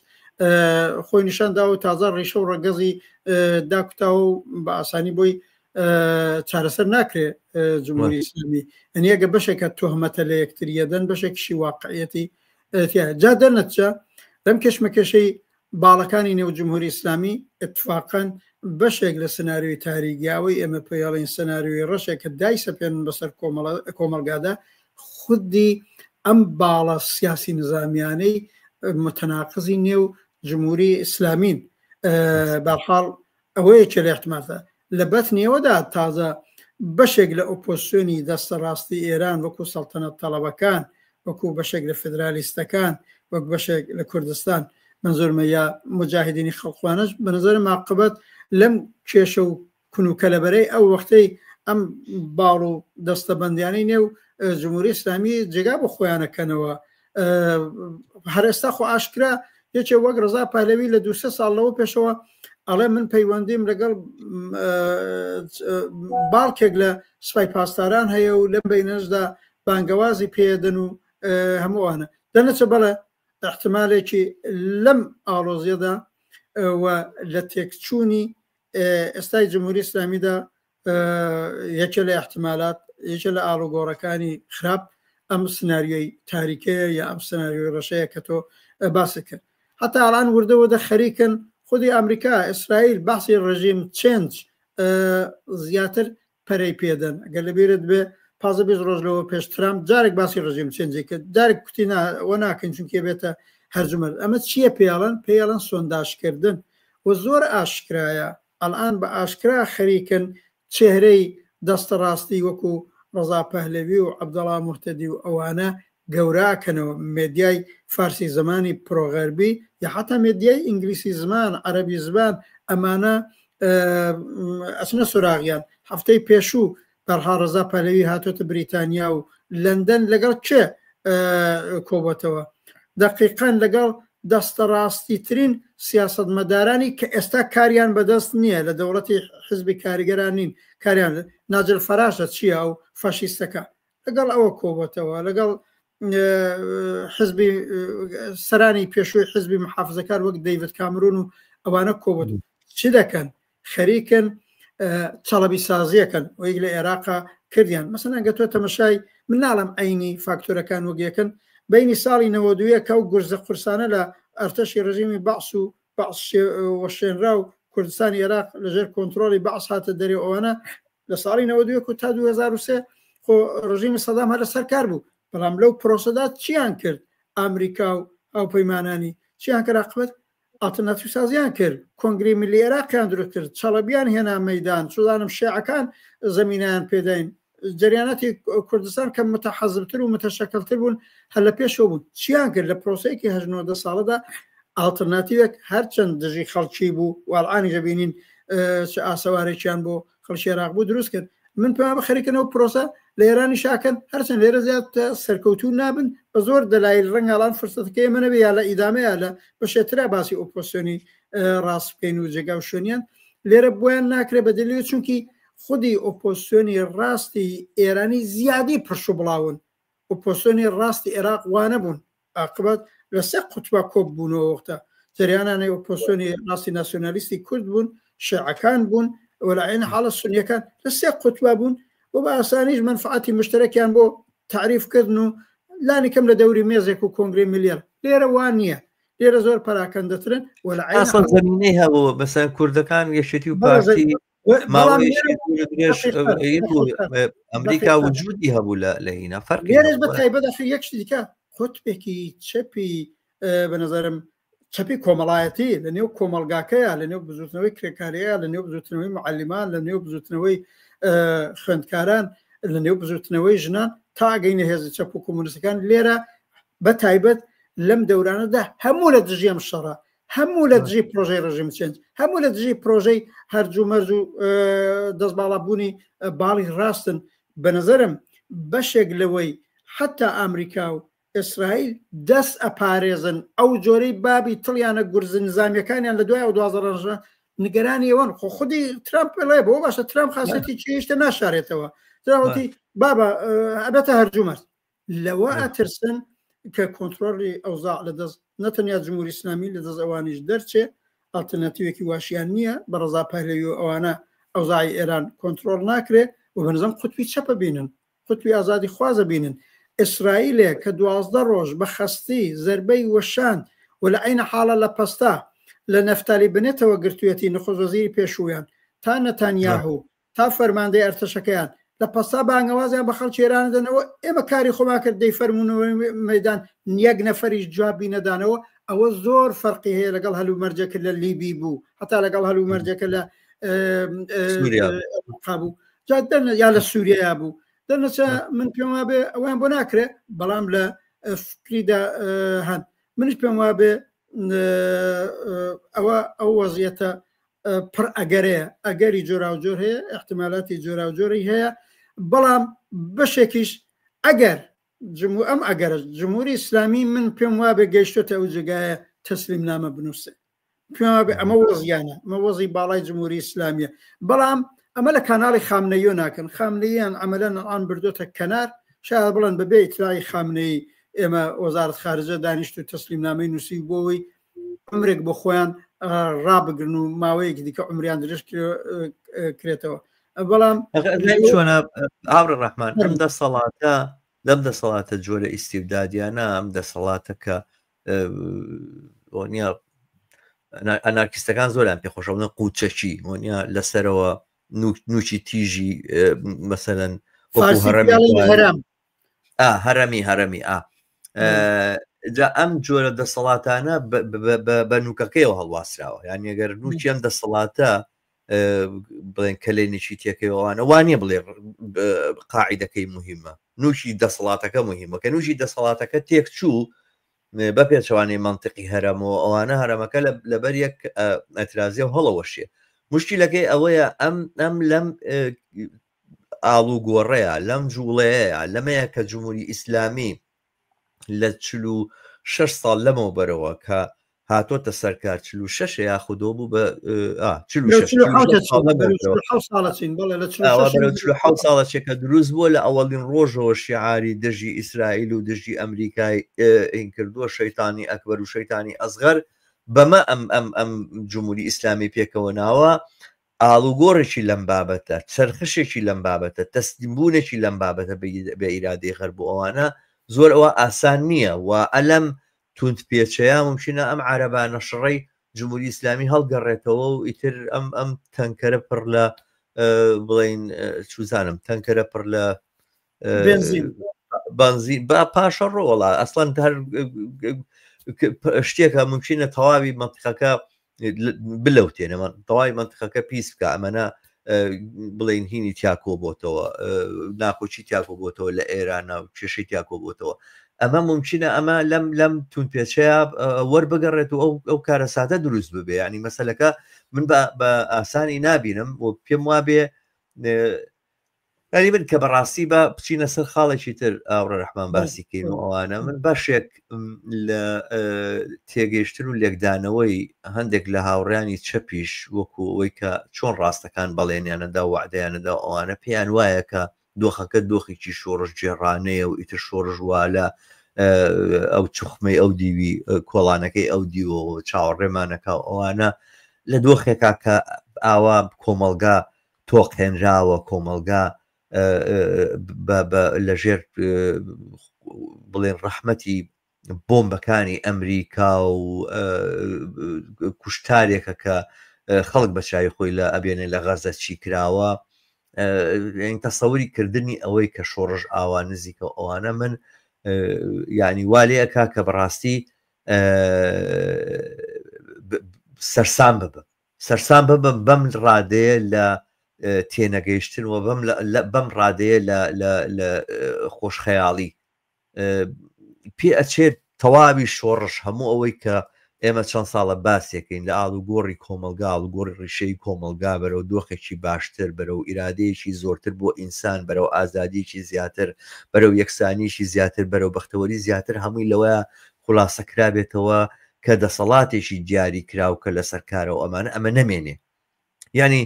خۆی نیشانداوە تازە ڕیشە و ڕەگەزی داکوتاوە و بە ئاسانی بۆی چارەسەر ناکرێت جمهوری ئیسلامی ئەنیەگە بەشێکە تۆهمەتە لە یەکتریەدەن بەشێکشی واقعەتی جا دەرنەتجە لەم کەشمەکەشەی باڵەکانی نێو جمهوری ئیسلامی اتفاقاً بەشێک لە سناریۆی تاریگیاوەی ئێمە پێڵین سناریۆی ڕەشێک کە دایسە پێن بەسەر کۆمەلگادا خودی ئەم باڵە سیاسی نظامیانەی متەناقزی نێو جمهوری ئیسلامین بەحاڵ ئەوەیەکە لە احتمالە لە بەتنیەوەدا تازە بەشێک لە ئۆپۆزیسیۆنی دەستە ڕاستی ئێران وەکو سەڵتەنەت تەڵەبەکان وەکو بەشێک لە فدرالیستەکان وەک بەشێک لە کوردستان منزۆرمە یا مجاهدینی خەڵقوانش بە نظرم عاقبەت لەم کێشە و کنوکە لەبەرەی ئەو وەختەی ئەم باڵ و دەستەبەندیانەی نێو جمهوری ئیسلامی جێگا بۆ خۆیانەکەنەوە هەر ئێستا خۆ ئاشکرا یەکێ وەک ڕزا پالەوی لە 2 ساڵەوە پێشەوە ئەڵێ من پەیوەندیم لەگەڵ باڵکێک لە سوپای پاسداران هەیە و لەم بینەشدا بانگەوازی پێدەن و هەمووانە دەنەچە بەڵێ احتمالێکی لەم ئاڵۆزیەدا و لە تێکچوونی ئێستای جمهوری ئیسلامیدا یەکێ لە احتمالات یەکێ لە ئاڵوگۆڕەکانی خراپ ئەم سناریۆی تاریکەیە یا ئەم سناریۆی ڕەشەیە کە تۆ باسی کرد حتا ئەڵان وردەوەدە خەریکن خودی ئەمریکا ئیسرائیل باسی ڕژیم چێنج زیاتر پەرەی پێدەن ئەگەر لەبیرت بێ 15 ڕۆژلەوە پێش ترامپ جارێک باسی ڕژیم چێنجی کرد جارێک کوتی وە ناکەین چونکە بێتە هەرجمەر ئەمە چییە پێیاڵن سۆنداژکردن و زۆر ئاشکرایە ئەلان بە ئاشکرا خەریکن چێهرەی دەستە ڕاستی وەکو ڕزا پەهلەوی و عەبدەڵا موهتەدی و ئەوانە گەوراکەنەوە مێدیای فارسی زمانی پرۆغەربی یا حتا مێدیای ئینگلیسی زمان عەرەبی زبان ئەمانە ئەچنە سوراغیان هەفتەی پێشوو بەرها ڕەزا پەلەوی هاتۆتە بریتانیا و لەندەن لەگەڵ کێ کۆبەتەوە دقیقان لەگەڵ دەستە ڕاستیترین سیاسەتمەدارانی کە ئێستا کاریان بەدەست نییە لە دەوڵەتی حزبی کاریگەران نین کاریان ناجل فەراشە چییە و فەشیستەکە لەگەڵ ئەوە کۆبەتەوە لەگەڵ حزبی سەرانی پێشووی حزبی محافزەکار وەک دەیڤد کامرون و ئەوانە کۆبەت چی دەکەن خەریکن چەڵەبی سازیەکەن وەک لە عێراقا کردیان مەسەڵەن گەتۆ تەمەشای من ناڵم عینی فاکتۆرەکان وەگیەکەن بینی ساڵی 92 کە و گورزە قورسانە لە ئەرتەشی ڕژیمی بەعس و وەشێنرا و کوردستانی عێراق لەژێر کۆنتترۆلی بەعس هاتە دەرێ ئەوانە لە ساڵی 92 تا 2003 خۆ ڕژیمی سەدام هەر لە سەرکار بوو بەڵام لەو پرۆسەدا چیان کرد ئەمریکا و هاوپەیمانانی چیان کرد عاقبەت ئالتەرناتیڤ سازیان کرد کۆنگری ملی عێراقیان دروست کرد چەڵەبیان هێنا مەیدان چۆزانم شیعەکان زەمینیان پێداین جریانەتی کوردستان کە متەحەزبتر و متەشەکلتر بوون هەر لە پێشەوە بوون چیان کرد لە پرۆسەیەکی 19 ساڵەدا ئالتەرناتیڤێک هەرچەند دژی خەڵکی بوو واڵعانی دەبینین ئاسەوارێکیان بۆ خەڵکی عێراق بوو دروست کرد من پێم بە خەریکەنەوە پرۆسە لە ئێرانی شاکەن هەرچەند لێرە زیاد سەرکەوتوو نابن بە زۆر دەلایل ڕەنگاڵان فرسەتەکەی منەبێ یا لە ئیدامەیە لە بەشێترا باسی ئۆپۆسیۆنی ڕاست بکەین و جێگا و شوێنیان لێرە بۆیان ناکرێت بە دلیل چونکی خودی ئۆپۆسیۆنی ڕاستی ئێرانی زیادی پرش و بڵاون ئۆپۆسیۆنی ڕاستی عێراق وانە بوون عاقبەت لە سێ قوتوبە کۆب بوونەوە وەختە جریانانەی ئۆپۆسیۆنی ڕاستی ناسیۆنالیستی کورد بوون شیعەکان بوون وەلایەن حاڵە سونیەکان لە سێ قوتوبە بوون و بە ئاسانیش منفعەتی مشترەکیان بۆ تعریفکردن و لانی کەم لە دەوری مێزێک و کۆنگری ملیەر لێرە وان نییە لێرە زۆر پەراکەندەترن ئاسان زمینەی هەبوو بەسەر کوردەکان یەشێتی و پارتی ئەمریکا وجودی هەبوو لە هینا فەرقێرش بە تایبەت یەکشتی دیکە قوتبێکی چەپی بە نەزەرم چەپی کۆمەڵایەتی لە نێو کۆمەلگاکەیە لە نێو بزوتنەوەی کرێکاریە لە نێو بزوتنەوەی معلمان لە نێو بزوتنەوەی خوێندکاران لە نێو بزوتنەوەی ژنان تا گەینە هێزی چەپ و کۆمونیستەکان لێرە بە تایبەت لەم دەورانەدا هەموو لە دژی ئەم شەڕە هەموو لە دژی پرۆژەی ڕژیم چێنج هەموو لە دژی پرۆژەی هەرجوو مەرج و دەست باڵابوونی باڵی ڕاستن بە نەزەرم بەشێک لەوەی حتا ئەمریکا و ئیسرائیل دەست ئەپارێزن ئەو جۆرەی بابی تڵیانە گورز نظامیەکانیان لە دوای 12 نیگەرانی ئەوەن خۆ خودی ترامپ لێ بۆ باشە ترامپ خاصەتی چێشتە ناشارێتەوە تراوەتی بابە ئەبێتە هەرجومەرج لەوە ئەترسن کە کۆنتترۆلی ئەوزاع لە دەست نەتەنیا جمهوری ئیسلامی لە دەست ئەوانیش دەرچێ ئالتەرناتیڤێکی واشیان نییە بە ڕەزا پەهلەوی و ئەوانە ئەوزاعی ئێران کۆنتترۆل ناکرێت و بەنظام قوتبی چەپە بینن قوتبی ئازادی خوازە بینن ئیسرائیلێ کە 12 ڕۆژ بە خەستی زەربەی وەشان و لە عینە حاڵە لە پەستا لە نەفتالی بنێتەوە گرتوێتی نەخۆز وەزیری پێشوویان تا نەتانیاهو تا فەرماندەی ئەرتەشەکەیان لە پەستا بانگەوازیان بە خەڵکی ئێران دەنەوە ئێمە کاری خۆمان کرد دەی فەرمونەوەی مەیدان یەک نەفەریش جوابی نەدانەوە ئەوە زۆر فەرقی هەیە لەگەڵ هەلو مەرجەکە لە لیبی بوو هەتا لەگەڵ هەلو مەرجەکە لە بوو یا لە سووریا بوو دەرنەچە من پێم وابێ ئەویان بۆ ناکرێت بەڵام لە فکریدا هەن منش پێم وابێ ئەو وەزیەتە پڕ ئەگەرەیە ئەگەری جۆرا و جۆر هەیە احتیمالاتی جۆرا و جۆری هەیە بەڵام بەشێکیش ئەگەر ئەم ئەگەرە جمهوری ئیسلامی من پێم وابێ گەیشتۆتە ئەو جگایە تەسلیم نامە بنووسێ پێم وابێ ئەمە وەزیانە ئەمە وەزی باڵای جمهوری ئیسلامیە بەڵام ئەمە لە کاناڵی خامنەیۆ ناکەن خامنەیان ئەمەلەن ئەڵان بردۆتە کەنار شاید بڵێن بەبێ ئیتلای خامنەی ئێمە وەزارەت خارجە دانیشت و تەسلیم نامەی نووسی بۆەوەی عمرێک بۆ خۆیان ڕابگرن و ماوەیەکی دیکە عمریان درێژ کرێتەوە بەڵام چۆنە ئاڕ ڕەحمان ئەم دەسەڵاتە لەم دەسەڵاتە جۆرە ئیستیبدادیانە ئەم دەسەڵاتە کە وەنیا ئەنارکیستەکان زۆریان پێخۆشە بڵێن قوچەکی وەنیا لەسەرەوە نوچی تیژی مەسەلەن هەرەمی جا ئەم جۆرە دەسەڵاتانە بە نوکەکەیەوە هەڵواسراوە یان ئەگەر نوچی ئەم دەسەڵاتە بڵێن کەلێنێکی تێکەوەوانە وانە بڵێ قاعیدەکەی مهمە نوشی دەسەڵاتەکە مهمە کە نوشی دەسەڵاتەکە تێک چوو بە پێچەوانەی منطقی هەرەمەوە ئەوانە هەرەمەکە لەبەر یەک ئەترازیە و هەڵەوەشێ مشکلەکەی ئەوەیە ئەم لەم ئاڵو گۆڕەیە لەم جوڵەیە لەمەیە کە جمهوری ئیسلامی لە 46 ساڵ لەمەوە بەرەوە کە هاتۆتە سەرکار 46 یاخودۆ بوو بە 46 ساڵەچێکە دروست بووە لە ئەوەڵین ڕۆژەوە شیعاری دژی ئیسرائیل و دژی ئەمریکای ئین کردووە شەیتانی ئەکبەر و شەیتانی ئەزغەر بەمە ئەم جمهوری ئیسلامی پێکەوە ناوە ئاڵوگۆڕێکی لەم بابەتە چرخشێکی لەم بابەتە تەسلیمبوونێکی لەم بابەتە بە ئیرادەی غەرب بۆ ئەوانە زۆر ئەوە ئاسان نییە و ئەلەم تونند پێچەیە ممکنە ئەم عەرەبانە شڕەی جمهوری ئیسلامی هەڵگەڕێتەوە و ئیتر ئەم تەنکەرە پڕ لە بڵین چوزانم تەنکەرە پڕ لە بنزین با پاشە ڕۆڵە ئەسڵەن هەر شتێکە ممکنە تەواوی منتیقەکە بلەوتێنەوە تەواوی منتیقەکە پیس بکە ئەمەە بڵین هینی تیاکۆ بۆتەوە ناخۆچی تیاکۆ بۆتەوە لە ئێرانە و کێشەی تیاکۆ بۆتەوە ئەمە ممکنە ئەمە لەم تونپێچەیە وەربگەڕێت و ئەو کارە سادە دروست ببێ ینی مەسەلەکە من بە ئاسانی نابینم و پێم وابێ ینی من کە بەڕاستی بە بچینە سەر خاڵێکی تر ئاوڕە ڕەحمان باسیکەین و ئەوانە من باشێک لە تێگەیشتن و لێکدانەوەی هەندێک لە هاوڕیانی چەپیش وەکو ئەوەی کە چۆن ڕاستەکان بەڵێنیانەدا و وعدەیانەدا ئەوانە پێیان وایە کە دۆخەکە دۆخێکی شۆڕش جێڕانەیە و ئیتر شۆڕژ والە ئەو چوخمەی ئەو دیوی کۆڵانەکەی ئەو دیوە چاوەڕێمانەکە ئەوانە لە دۆخێکا کە ئاوا کۆمەلگا تۆقهێنراوە کۆمەلگا لەژێر بڵێن ڕەحمەتی بۆمبەکانی ئەمریکا و کوشتارێکە کە خەڵک بە چای خۆی لە ئەبێنێ لە غەزە چی کراوە تەسەوری کردنی ئەوەی کە شۆڕژ ئاوا نزیکە ئەوانە من یعنی والەیەکا کە بەڕاستی سەرسام ببم بەم ڕادەیە لە تێنەگەیشتن و بەم ڕادەیە لە خۆشخەیاڵی پێ ئەچێت تەواوی شۆڕش هەموو ئەوەی کە ئێمە چەند ساڵە باسێکین لە ئاڵوگۆڕی کۆمەلگا ئاڵوگۆڕی ڕیشەی کۆمەلگا بەرەو دۆخێکی باشتر بەرەو ئیرادەیەکی زۆرتر بۆ ئینسان بەرەو ئازادیکی زیاتر بەرەو یەکسانیشی زیاتر بەرەو بەختەوەری زیاتر هەمووی لەوەیە خولاسەکرابێتەوە کە دەسەڵاتێکی دیاری کراو کە لە سەرکارەوە ئەمە نەمێنێ ینی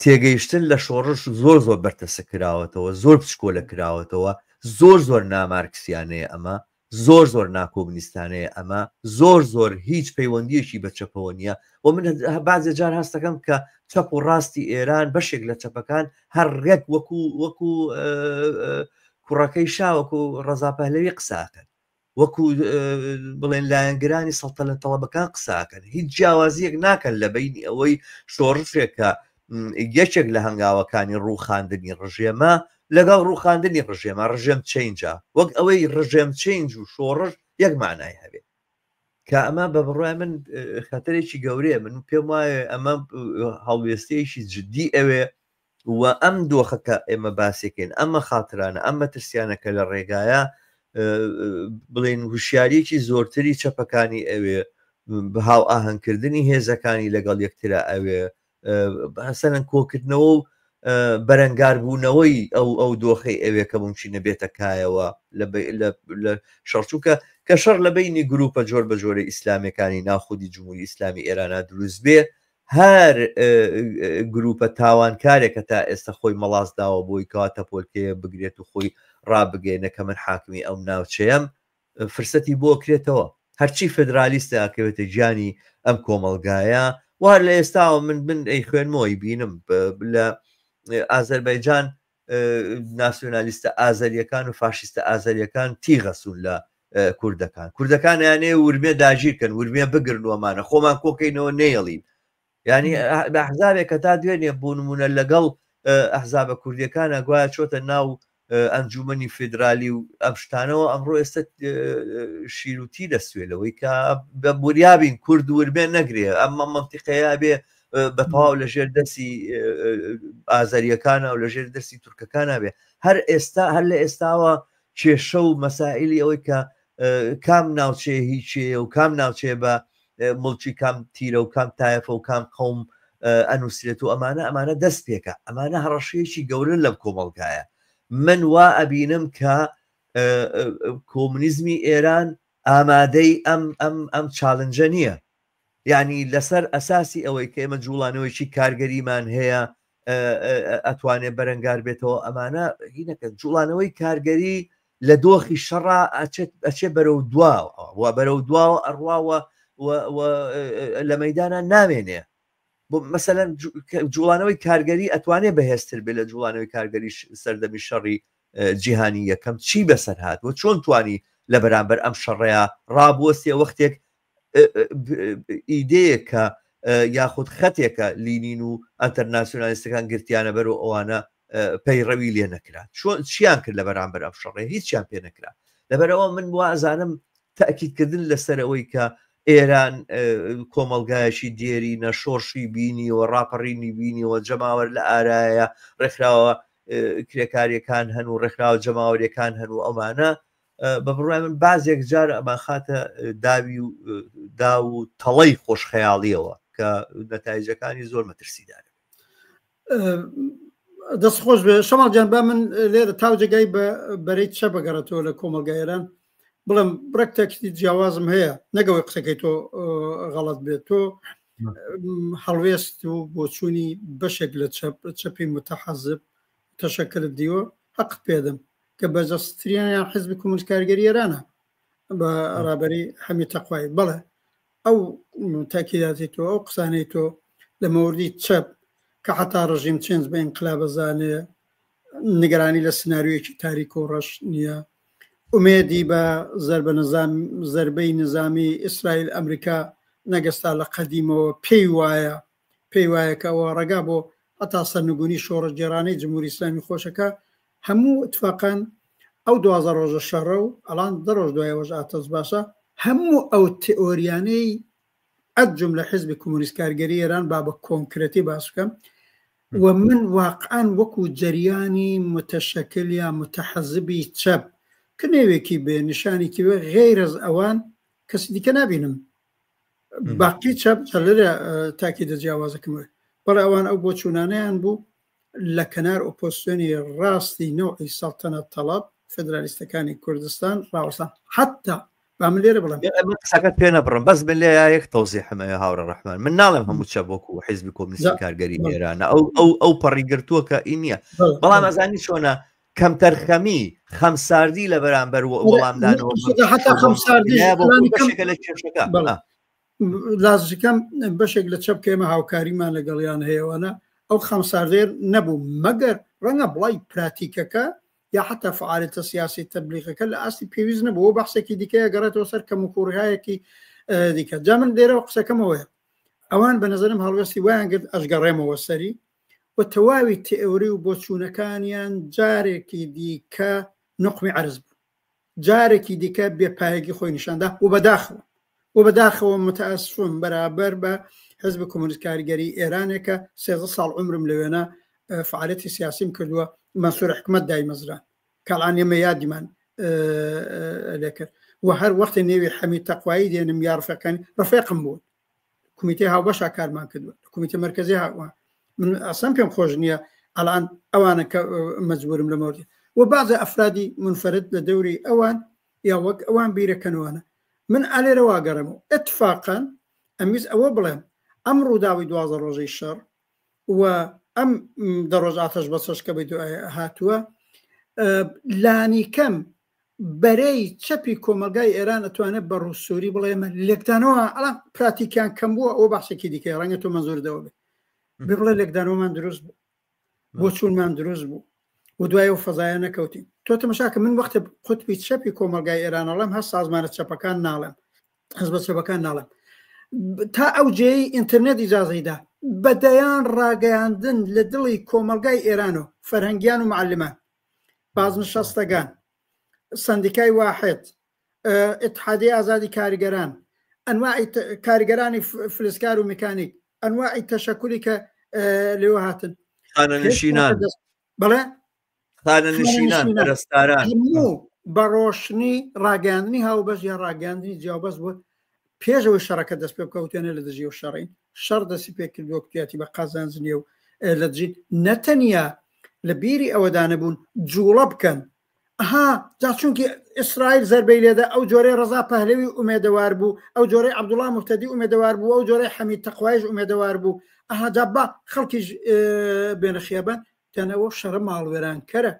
تێگەیشتن لە شۆڕش زۆر بەرتەسە کراوەتەوە زۆر پشکۆلە کراوەتەوە زۆر نامارکسیانەیە ئەمە زۆر ناکۆمنیستانەیە ئەمە زۆر هیچ پەیوەندیەکی بە چەپەوە نییە و من بازێ جار هەستەکەم کە چەپ و ڕاستی ئێران بەشێک لە چەپەکان هەر ڕێک وەکو کوڕەکەی شاوەکو ڕەزا پەهلەوی قساکەن وەکو بڵێن لایەنگرانی سەڵتەنەت تەڵەبەکان قساکەن هیچ جیاوازیەک ناکەن لە بینی ئەوەی شۆڕشێکە یەکێک لە هەنگاوەکانی ڕووخاندنی ڕژێمە لەگەڵ ڕووخاندنی ڕژێمە ڕژێم چینجا وەک ئەوەی ڕژێم چینج و شۆڕش یەک مانای هەبێت کە ئەمە بە بڕای من خەتەرێکی گەورەیە من پێم وایە ئەمە هەڵوێستەیەکی جدی ئەوێ و ئەم دۆخەکە ئێمە باسێکین ئەمە خاترانە ئەمە ترسیانەکە لە ڕێگایە بڵێن وشیارێکی زۆرتری چەپەکانی ئەوێ هاو ئاهەنگکردنی هێزەکانی لەگەڵ یەکترا ئەوێ بەسەرەن کۆکردنەوە و بەرەنگاربوونەوەی ئەو دۆخەی ئەوێ کە ممکنە بێتە کایەوە لە شەڕچووکە کە شەڕ لە بینی گروپە جۆر بە جۆرە ئیسلامیەکانی ناخودی جمهوری ئیسلامی ئێرانە دروست بێ هەر گروپە تاوانکارێکە تا ئێستا خۆی مەڵاز داوە بۆی کاتە پۆلکەیە بگرێت و خۆی ڕابگەێنە کە من حاکمی ئەو ناوچەیەم فرسەتی بۆ کرێتەوە هەرچی فدرالیستەکەوێتە گیانی ئەم کۆمەلگایە وار لە ئێستاوە من ئەی خوێنمەوەی بینم لە ئازەربایجان ناسیۆنالیستە ئازەریەکان و فاشیستە ئازەریەکان تیغەسوون لە کوردەکان یانێ ورمێ داژیرکەن ورمێ بگرن وەمانە خۆمان کۆکەینەوە نێڵین ینی بە ئەحزابێک کە تا دوێنێ بۆ نمونە لەگەڵ ئەحزابە کوردیەکانە گوایە چۆتە ناو ئەنجومەنی فیدرالی و ئەم شتانەوە ئەمڕۆ ئێستا شیروتی دەسوێلەوەی کە بە بوریابین کورد ورمێ نەگرێ ئەمە منتیقەیە بێ بە تەواو لە ژێر دەستی ئازاریەکانە و لە ژێر دەستی تورکەکانە بێ هەر لە ئێستاوە کێشە و مەسائلی ئەوەی کە کام ناوچێ هیچێ و کام ناوچێ بە مڵکی کام تیرە و کام تایفە و کام قەوم ئەنووسێت و ئەمانە دەست پێکە ئەمانە هەڕەشەیەکی گەورن لەم کۆمەڵگایە من وا ئەبینم کە کۆمونیزمی ئێران ئامادەی ئەم چاڵنجە نییە یعنی لەسەر ئەساسی ئەوەی کە ئێمە جوڵانەوەیکی کارگەریمان هەیە ئەتوانێت بەرەنگار بێتەوە ئەمانە هینەکە جوڵانەوەی کارگەری لە دۆخی شەڕا ئەچێت بەرەو دواوە بەرەو دواوە ئەڕواوە لە مەیدانە نامێنێ بۆ مەسەلەن جوڵانەوەی کارگەری ئەتوانێت بەهێزتر بێت لە جوڵانەوەی کارگەری سەردەمی شەڕی جیهانی یەکەم چی بەسەر هاتووە چۆن توانی لە بەرامبەر ئەم شەڕەیە ڕابوەستێ وەختێک ئیدەیەکە یاخود خەتێکە لینین و ئەتەرناسیۆنالیستەکان گرتیانە بەرەو ئەوانە پەیڕەوی لێ نەکرا چیان کرد لە بەرامبەر ئەم شەڕێ هیچیان پێ نەکرا لەبەرەوە من وازانم تاکیدکردن لەسەرەوەی کە ئێران کۆمەڵگایەکی دیێری نەشۆڕشی بینیەوە ڕاپەڕینی بینیەوە جەماوەر لە ئارایە ڕێکخراوە کرێکاریەکان هەن و ڕێکخراوە جەماوەریەکان هەن و ئەمانە بە بڕای من بازێک جار ئەمان خاتە دا و تەڵەی خۆشخەیاڵیەوە کە نەتایجەکانی زۆر مەترسیدارە دەستخۆش بێ شەماڵجان با من لێرە تاوجێگای بەرەی چە بەگەڕێتەوە لە کۆمەلگایران بڵم بڕێک تەکتی جیاوازم هەیە نەگەوەی قسەکەی تۆ غەڵەت بێت تۆ هەڵوێست و بۆچوونی بەشێک لە چەپی متەحەزب تەشەکرت دیوە حەقت پێدەم کە بەجەستریان حزبی کۆمونیست کارگەری ئێرانە بە ڕابەری هەمی تەقوایی بەڵێ ئەو تاکیداتی تۆ ئەو قسانەی تۆ لە مەوردی چەپ کە حتا ڕژیم چێنج بە ئینقلابەزانێ نیگەرانی لە سناریۆیەکی تاریک و ڕەش نییە ئومێدی بە زەربەی نظامی ئیسرائیل ئەمریکا نەگەستا لە قەدیمەوە پێی وایە کە ئەوە ڕێگا بۆ هەتا سەرنگونی شۆڕە جێرانەی جمهوری ئیسلامی خۆشەکە هەموو اتفاقان ئەو 12 ڕۆژە شەڕە و ئەڵان دە ڕۆژ دوایەوەش ئاتەز باشە هەموو ئەو تئۆریانەی ئەجم لە حزبی کۆمونیست کارگەری ئێران با بە کۆنکرێتی باس بکەم و من واقعان وەکو جەریانی متەشەکل یا متەحەزبی چەپ کە نێوێکی بێ نیشانێکی بێ غێر ئەز ئەوان کەسی دیکە نبینم باقی چەپ لەرە تاکیدە جیاوازەکەمەوە بەڵێ ئەوان ئەو بۆچوونانەیان بوو لە کەنار ئۆپۆزیسیۆنی ڕاستی نەوعی سەڵتەنەت تەڵەب فێدرالیستەکانی کوردستان ڕاوەستان حتا با من لێرە بڵم قسەکەت پێ نەبڕم بەس من لێ یەک تەوزیح هەمەیە هاوڕە ڕەحمان من ناڵێم هەموو چەپ وەکو حیزبی کۆمونیستی کارگەری ئێرانە ئەو پەڕیگرتووە کە ئی نییە بەڵام ئەزانی چۆنە کەم تەرخەمی خەمساردی لە بەرامبەر وەڵامدانەوە لە کێشەکە لازمەکەم بەشێک لە چەپ کێمە هاوکاریمان لەگەڵیان هەیەوانە ئەو خەمساردێر نەبوو مەگەر ڕەنگە بڵای پراتیکەکە یا حتا فعالیتە سیاسی تەبلیغەکە لە ئاستی پێویست نەبوو بۆ بەحسێکی دیکەیە گەڕێتەوە سەر کەم و کوڕهایەکی دیکە جا من لێرەوە قسەکەمەوەیە ئەوان بە نەزەرم هەڵوێستی وایان کرد ئەشگەڕێمەوە سەری و تەواوی تئۆری و بۆچوونەکانیان جارێکی دیکە نقمی عەرز بوو جارێکی دیکە بێپایەکی خۆی نیشاندا و بەداخەوە متەئەسفم بەرابەر بە حزب کۆمونیست کارگەری ئێرانێکە 13 ساڵ عمرم لەوێنە فعالیتی سیاسیم کردووە مەنسوور حکومەت دای مەزران کاڵان ئێمە یادیمان لێ کرد و هەر وەختی نێوی حەمی تەقوایی دێنم یا ڕفێقم بوون کومیتەی هاوبەشا کارمان کردووە کومیتە مەرکەزی هاوە من ئەسان پێم خۆش نییە ئەڵان ئەوانە کە مەجبورم لە مەوردی و بازە ئەفرادی منفرد لە دەوری ئەوان یا وەک ئەوان بیرەکەنوانە من ئالێرە واگەڕمەوە اتفاقا ئەمیز ئەوە بڵێم ئەم ڕووداوی 12 ڕۆژەی شەڕ و ئەم دەڕۆژ ئاتەش بەسەش کە بە هاتووە لانی کەم بەرەی چەپی کۆمەلگای ئێران ئەتوانێت بە ڕووسوری بڵێمە لێکدانەوە ئەڵام پراتیکیان کەم بووە ئەو بەحسێکی دیکە ڕەنگە تۆ مەزۆردەوە بێ بڵێ لێکدانەوەمان دروست بوو بۆ چوونمان دروست بوو و دوای و فەزایە نەکەوتین تۆ تەماشاکە من وەختە قوتبی چەپی کۆمەلگای ئێران ئەڵێم هەست سازمانە چەپەکان ناڵێم حزبە چەپەکان ناڵێم تا ئەو جێی ئینتەرنێت ئیجازەیدا بەدەیان ڕاگەیاندن لە دڵی کۆمەلگای ئێران و فەرهەنگیان و معلمان بازنشەستەکان سندیکای واحد اتحادیە ئازادی کاریگەران ئەنواعی کاریگەرانی فلسکار و میکانیک ئەنواعی تەشەکولی کە لێوە هاتن خانەنشینان بڵێ خانەنشینان پەرستاران هەموو بە ڕۆشنی ڕاگەاندنی هاوبەش یا ڕاگەاندنی جیاوبەش بووە پێشەوەی شەڕەکە دەست پێ بکەوتێنێ لە دژی و شەڕین شەڕ دەسی پێ کردووە کوتیاتی بە قازانجنیە و لە جین نەتەنیا لە بیری ئەوەدانە بوون جوڵە بکەن جا چونکی ئیسرائیل زەربەی لێدا ئەو جۆرەی ڕەزا پەهلەوی ئومێدەوار بوو ئەو جۆرەی عەبدوڵڵا موفتەدی ئومێدەوار بوو ئەو جۆرەی حەمید تەقوایش ئومێدەوار بوو جا با خەڵکیش بێنە خێبان تەنەوە شەڕە ماڵوێرانکەرە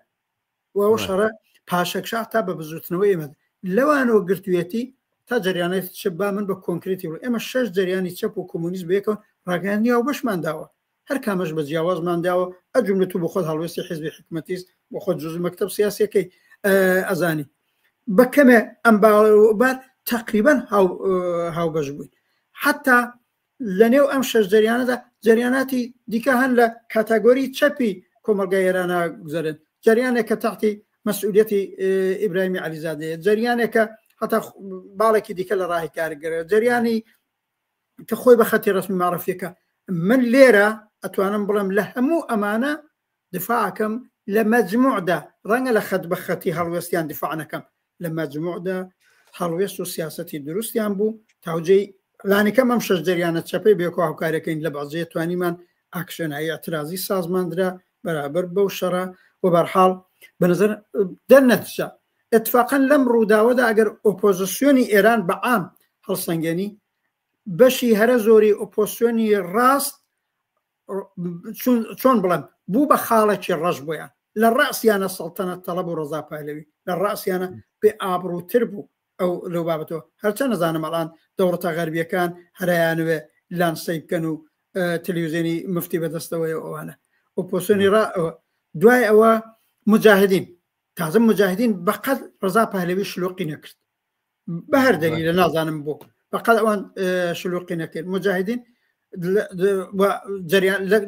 و شەڕە پاشەکشا تا بە بزوتنەوەی ئێمە لەوانەوە گرتوێتی تا جریانێت چ با من بە کۆنکریتی بڵێ ئێمە 6 جریانی چەپ و کۆمونیست بەیەکەوە ڕاگەیاندنی و بەشمانداوە هەر کامەش بە جیاوازمانداوە ئەجملە تو بۆ خۆت هەڵوێستی حیزبی حکومەتیست بۆ خۆت جزء مەکتەب سیاسیەکەی ئەزانی بەکەمێ ئەم باوەبار تقریبا هاوبەش بووین حتا لە نێو ئەم 6 جریانەدا جریاناتی دیکە هەن لە کاتەگۆری چەپی کۆمەلگای ئێرانە گوزارن جریانێکە تحتی مەسئولیەتی ئیبراهیمی عەلیزادەیە جریانێکە حتا باڵێکی دیکە لە ڕاهی کارگەرە جریانی کە خۆی بە خەتی ڕسمی معرفیەکە من لێرە ئەتوانم بڵێم لە هەموو ئەمانە دفاعەکەم لە مەجموعدا ڕەنگە لە خەت بە خەتی هەڵوێستیان دفاع نەکەم لە مەجموعدا هەڵوێست و سیاسەتی دروستیان بوو تاوجەی لانیکەم ئەم 6 جریانە چەپەی بێکۆ هاوکارەکەین لە بەعزەیە توانیمان ئاکشنایی ئەترازی سازماندرا بەرابەر بەو شەڕە و بەرحاڵ بەنظر دەرنەتیجە اتفاقا لەم ڕووداوەدا ئەگەر ئۆپۆزیسیۆنی ئێران بەعام هەڵسەنگێنی بەشی هەرە زۆری ئۆپۆسیۆنی ڕاست چۆن بڵێم بوو بە خاڵێکی ڕەش بۆیان لە ڕاستیانە سەڵتەنە تەڵەب و ڕەزا پەهلەوی لە ڕاستیانە بێ ئابڕووتر بوو ئەو لەو بابەتەوە هەرچە نەزانم ئەڵان دەوڵەتە غەربیەکان هەرایانوێ لانسەی بکەن و تەلەڤیزیۆنی مفتی بەدەستەوەی ئەوانە ئۆپۆسیۆنی دوای ئەوە مجاهدین تازە مجاهدین بەقەت ڕەزا پەهلەوی شلوقی نەکرد بە هەر دەلیلە نازانم بۆ بەقەت ئەوان شلوقی نەکرد مجاهدین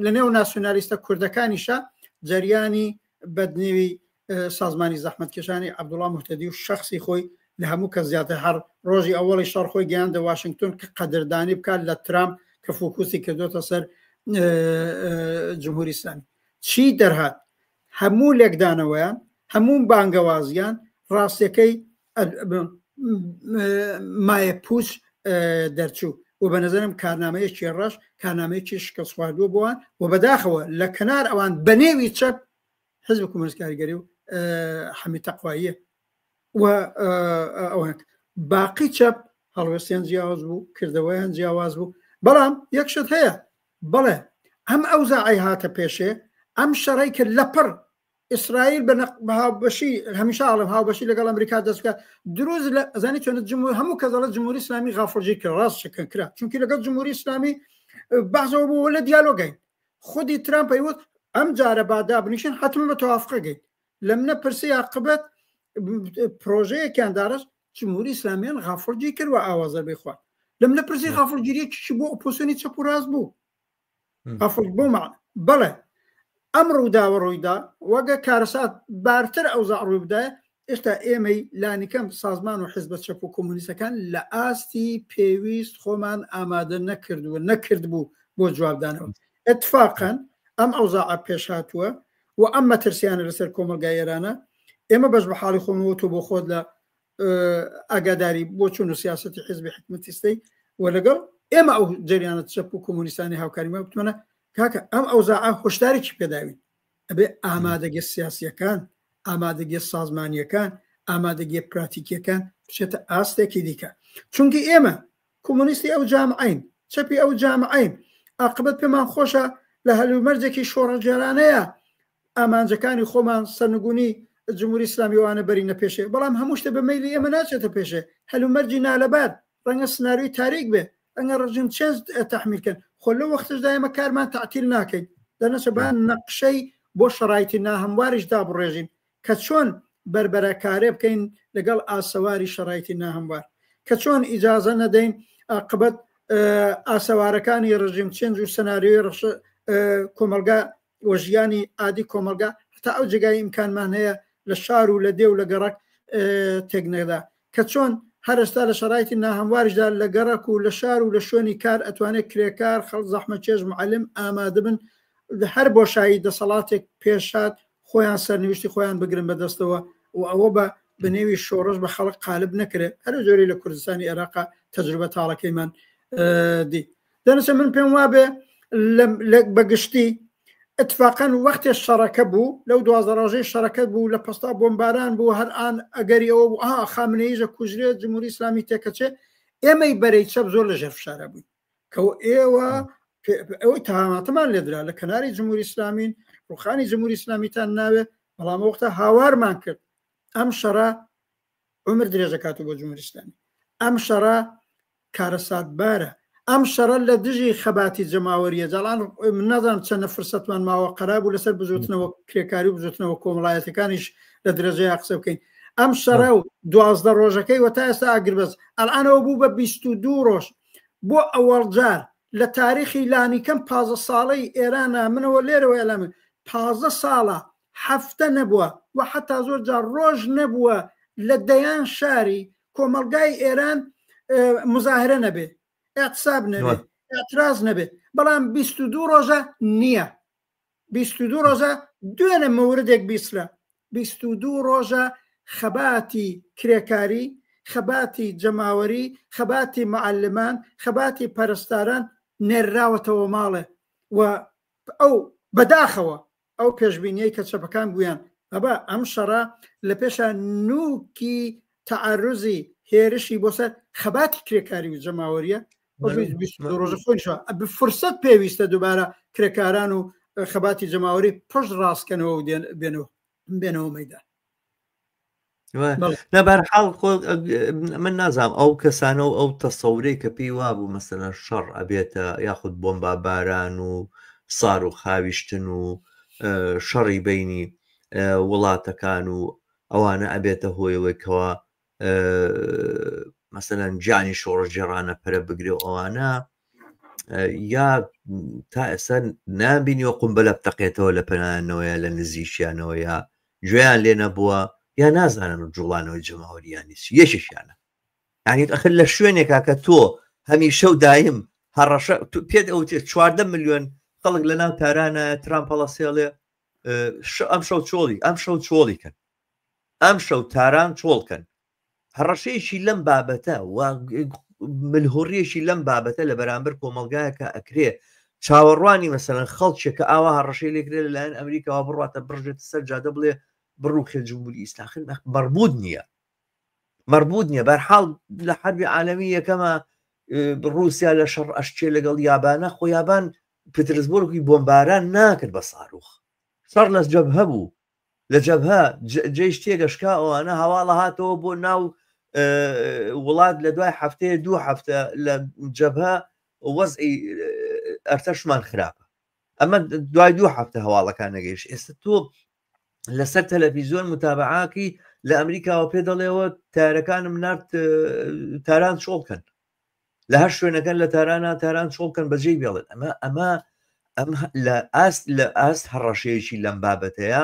لە نێو ناسیۆنالیستە کوردەکانیشە جریانی بەدنێوی سازمانی زەحمەتکێشانی عەبدوڵڵا موفتەدی و شەخصی خۆی لە هەموو کە زیاتر هەر ڕۆژی ئەوەڵی شەڕ خۆی گەیاندە واشنگتۆن کە قەدردانی بکات لە ترامپ کە فۆکوسی کردوتە سەر جمهوری ئیسلامی چی دەرهات هەموو لێکدانەوەیان هەموو بانگەوازیان ڕاستیەکەی مایە پوچ دەرچوو و بە نەزەرم کارنامەیەکی ڕەش کارنامەیەکی شکست خواردووە بۆوان و بەداخەوە لە کەنار ئەوان بەنێوی چەپ حزب کۆمونیست کاریگەری و حەمید تەقواییە و ئەوەک باقی چەپ هەڵوێستیان جیاواز بوو کردەوەیان جیاواز بوو بەڵام یەکشت هەیە بەڵێ ئەم ئەوزاعی هاتە پێشێ ئەم شەڕی کرد لەپڕ ئیسرائیل بە هاوبەشی هەمیشە ئاڵم هاوبەشی لەگەڵ ئەمریکا دەستکە دروست لە ئەزانی چۆن هەموو کەزەڵە جمهوری ئیسلامی غافڵجی کرد ڕاست شەکەن کرا چونکی لەگەڵ جمهوری ئیسلامی بەحزەوە بوو لە دیالۆگەین خودی ترامپ پێیوت ئەم جارە بادا بنیشن حتممە بە تەوافقەگەین لە منە پرسی عاقبەت پرۆژەیەکیان داڕش جمهوری ئیسلامیان غافڵجی کرد و ئاوازە بخوات لە منە پرسی غافڵگیریەکی بۆ ئۆپۆسیۆنی چەپ و ڕاست بوو غافڵ بوومە بەڵێ ئەم ڕووداوە ڕوویدا وەگە کارەسات بارتر ئەوزاع ڕووی بدایە ئێستا ئێمەی لانیکەم سازمان و حیزبە چەپ و کۆمونیستەکان لە ئاستی پێویست خۆمان ئامادە نەکرد بوو بۆ جوابدانەوە اتفاقا ئەم ئەوزاع پێش هاتووە و ئەم مەترسیانە لەسەر کۆمەلگای ئێرانە ئێمە بەش بە حاڵی خۆمەوە تۆ بۆ خۆت لە ئاگاداری بۆ چون و سیاسەتی حیزبی حکومەتیستەی و لەگەڵ ئێمە ئەو جریانە چەپ و کۆمونیستانی هاوکاریمە بتوانە کاکە ئەم ئەوزاع هۆشدارێکی پێداوین ئەبێ ئامادەگە سیاسیەکان ئامادەگە سازمانیەکان ئامادەگە پراتیکیەکان بچێتە ئاستێکی دیکە چونکی ئێمە کۆمونیستی ئەو جامعین چەپی ئەو جامعین عاقبەت پێمان خۆشە لە هەلومەرجێکی شۆڕەجێرانەیە ئامانجەکانی خۆمان سەرنگونی جمهوری ئیسلامی وانە بەرینە پێشێ بەڵام هەموو شتە بە مەیلی ئێمە ناچێتە پێشێ هەلومەرجی نالەبار ڕەنگە سناریۆی تاریک بێ ئەگەر ڕژیم چێز تەحمیلکەن خۆ لە وەختشدا ئێمە کارمان تعتیل ناکەین دەنەچە بان نەقشەی بۆ شەڕایەتی ناهەمواریش دابڕێژین کە چۆن بربەرەکارێ بکەین لەگەڵ ئاسەواری شەڕایەتی ناهەموار کە چۆن ئیجازە نەدەین عاقبەت ئاسەوارەکانی ڕژیم چێنج و سەناریۆی کۆمەلگا وەژیانی عادی کۆمەلگا هەتا ئەو جێگای ئیمکانمان هەیە لە شار و لە دێ و لە گەڕک تێکنەدا کە چۆن هەرستا لە شەڕایەتی ناهەمواریشدا لە گەڕک و لە شار و لە شوێنی کار ئەتوانێت کرێکار خەڵک زەحمە چێژ معلم ئامادە بن هەر بۆشایی دەسەڵاتێک پێشات خۆیان سەرنوشتی خۆیان بگرن بەدەستەوە و ئەوە بە بنێوی شۆڕش بە خەڵک قالب نەکرێت هەر جۆری لە کوردستانی عێراق تەجروبە تاڵەکەیمان دی دەنەچە من پێم وابێ بەگشتی اتفاقا وەختی شەڕەکە بوو لەو 12 ڕۆژەی شەڕەکە بوو لە پستا بۆمباران بوو هەرئان ئەگەری ئەوە بوو خامنەیژە کوژرێت جمهوری ئیسلامی تێکەچێ ئێمەی بەرەی چەپ زۆر لەژێر فشارە بووین کە ئێوە ئەوەی تەهاماتمان لێدرا لە کەناری جمهوری ئیسلامین ڕوخانی جمهوری ئیسلامیتان ناوێ بەڵام وەختە هاوارمان کرد ئەم شەڕە عمر درێژە کاتو بۆ جمهوری ئیسلامی ئەم شەڕە کارە ساتبارە ئەم شەڕە لە دژی خەباتی جەماوەریە جاڵان من نازانم چەندە فرسەتمان ماوە قەرار بوو لەسەر بزوتنەوە کرێکاری و بزوتنەوە کۆمەڵایەتەکانیش لە درەجەیە قسە بکەین ئەم شەڕە و 12 ڕۆژەکەی وە تا ئێستا ئاگربەز ئەلانەوە بوو بە 22 ڕۆژ بۆ ئەوەڵجار لە تاریخی لانیکەم 15 ساڵەی ئێرانە منەوە لێرەوە ئەلامە 15 ساڵە هەفتە نەبووە و حتا زۆر جار ڕۆژ نەبووە لە دەیان شاری کۆمەلگای ئێران مزاهرە نەبێ اعتصاب نەبێ اعتراض نەبێ بەڵام 22 ڕۆژە نییە 22 ڕۆژە دوێنە مەوردێک بیسرە 22 ڕۆژە خەباتی کرێکاری خەباتی جەماوەری خەباتی معلمان خەباتی پەرستاران نێرراوەتەوە ماڵێ و ئەو بەداخەوە ئەو پێشبینیەی کە چەپەکان گویان ئەبا ئەم شەڕە لە پێشە نوکی تەعەرزی هێرشی بۆ سەر خەباتی کرێکاری و جەماوەریە ڕۆژە خۆیشە فرسەت پێویستە دووبارە کرێکاران و خەباتی جەماوەری پشت ڕاستکەنەوە و بێنەوە مەیدان نەبەرحاڵ من نازام ئەو کەسانە و ئەو تەسەورەی کە پێی وابوو مەسەلەن شەڕ ئەبێتە یاخود بۆمبا باران و سار و خاویشتن و شەڕی بینی وڵاتەکان و ئەوانە ئەبێتە هۆیەوەیکەوە مەسەلەن گیانی شۆڕژێڕانە پەرە بگرێ و ئەوانە یا تا ئێستا نابینیوە قومبەلە بتەقێتەوە لە پەنایانەوەیە لە نزیشیانەوە یا گوێیان لێ نەبووە یا نازانن و جوڵانەوەی جەماوەریانی یەکێکیانە یعنی ئەخر لە شوێنێکا کە تۆ هەمیشە و دایم هەڕەشە پێت ئەوتێت 14 ملیۆن خەڵک لە ناو تارانە ترامپەڵەسێڵێ ئەم شەو چۆڵی ئەم شەو چۆڵیکەن ئەم شەو تاران چۆڵکەن هەڕەشەیەکی لەم بابەتە و ملهوڕیەشی لەم بابەتە لە بەرامبەر کۆمەلگایەکە ئەکرێ چاوەڕوانی مەسەلەن خەڵکێکە ئاوا هەڕەشەی لێکرێ لەلایەن ئەمریکاوە بڕاتە بڕژێت سەر جادە بڵێ بڕوخێ جمهوری ئیسلامی مەربوط نییە بەرحاڵ لە حربی عالەمی یەکەمە رووسیا لە شەڕ ئەشکێ لەگەڵ یابانە خۆ یابان پترسبۆرگی بۆمباران ناکرد بە ساروخ شەڕ لە جەبهە بوو لە جەبهە جێش تێگەشکا ئەوانە هەواڵە هاتەوە بۆ ناو وڵات لە دوای هەفتەیە 2 هەفتە لە جەبهە وەزئی ئەرتەشمان خراپە ئەمە دوای 2 هەفتە هەواڵەکان نەگەیشت ئێستا تۆ لەسەر تەلەڤیزیۆن متابعاکی لە ئەمریکاوە پێ دەڵێەوە تارەکانم نرد تاران چۆڵکەن لە هەر شوێنەکەن لە تاران چۆڵکەن بەجێ بێڵێت ئەمە لە ئاست هەڕەشەیەکی لەم بابەتەیە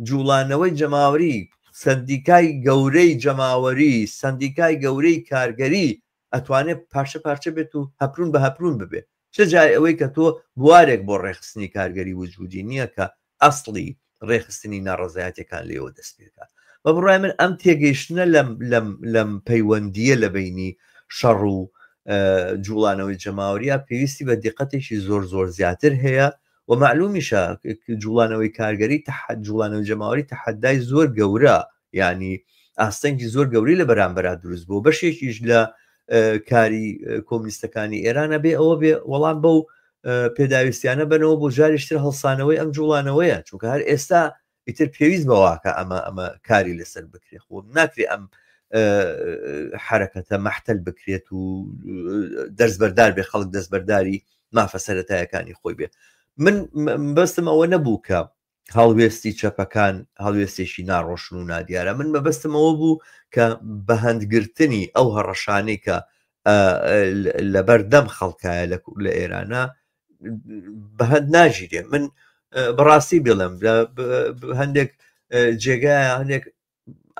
جوڵانەوەی جەماوەری سندیکای گەورەی جەماوەری سندیکای گەورەی کارگەری ئەتوانێت پارچە پارچە بێت و هەپرون بە هەپرون ببێ چ جای ئەوەی کە تۆ بوارێک بۆ ڕێخستنی کارگەری وجودی نییە کە ئەسڵی ڕێخستنی ناڕەزایەتەکان لێەوە دەست پێکات بە بڕای من ئەم تێگەیشتنە لەم پەیوەندیە لە بینی شەڕ و جوڵانەوەی جەماوەریە پێویستی بە دیقەتێکی زۆر زیاتر هەیە و معلومیشە جوڵانەوەی کارگەری جوڵانەوەی جەماوەری تەحەدای زۆر گەورە یعنی ئاستەنگی زۆر گەوری لە بەرامبەرا دروست بوو بەشێکیش لە کاری کۆمونیستەکانی ئێرانە بێ ئەوە بێ وەڵام بەو پێداویستیانە بنەوە بۆ جاریشتر هەڵسانەوەی ئەم جوڵانەوەیە چونکە هەر ئێستا ئیتر پێویست بەواکە ئەمە کاری لەسەر بکرێ خۆ ناکرێ ئەم حرەکەتە مەحتەل بکرێت و دەستبەردار بێ خەڵک دەستبەرداری مافە سەرەتایەکانی خۆی بێ من بەستم ئەوە نەبوو کە هەڵوێستی چەپەکان هەڵوێستێکی ناڕۆشن و نادیارە من بەبەستمەوە بوو کە بەهەندگرتنی ئەو هەڕەشانەی کە لەبەردەم خەڵکایە لە ئێرانە بەهەند ناژیرێ من بەڕاستی بڵێم هەندێک جێگایە هەندێک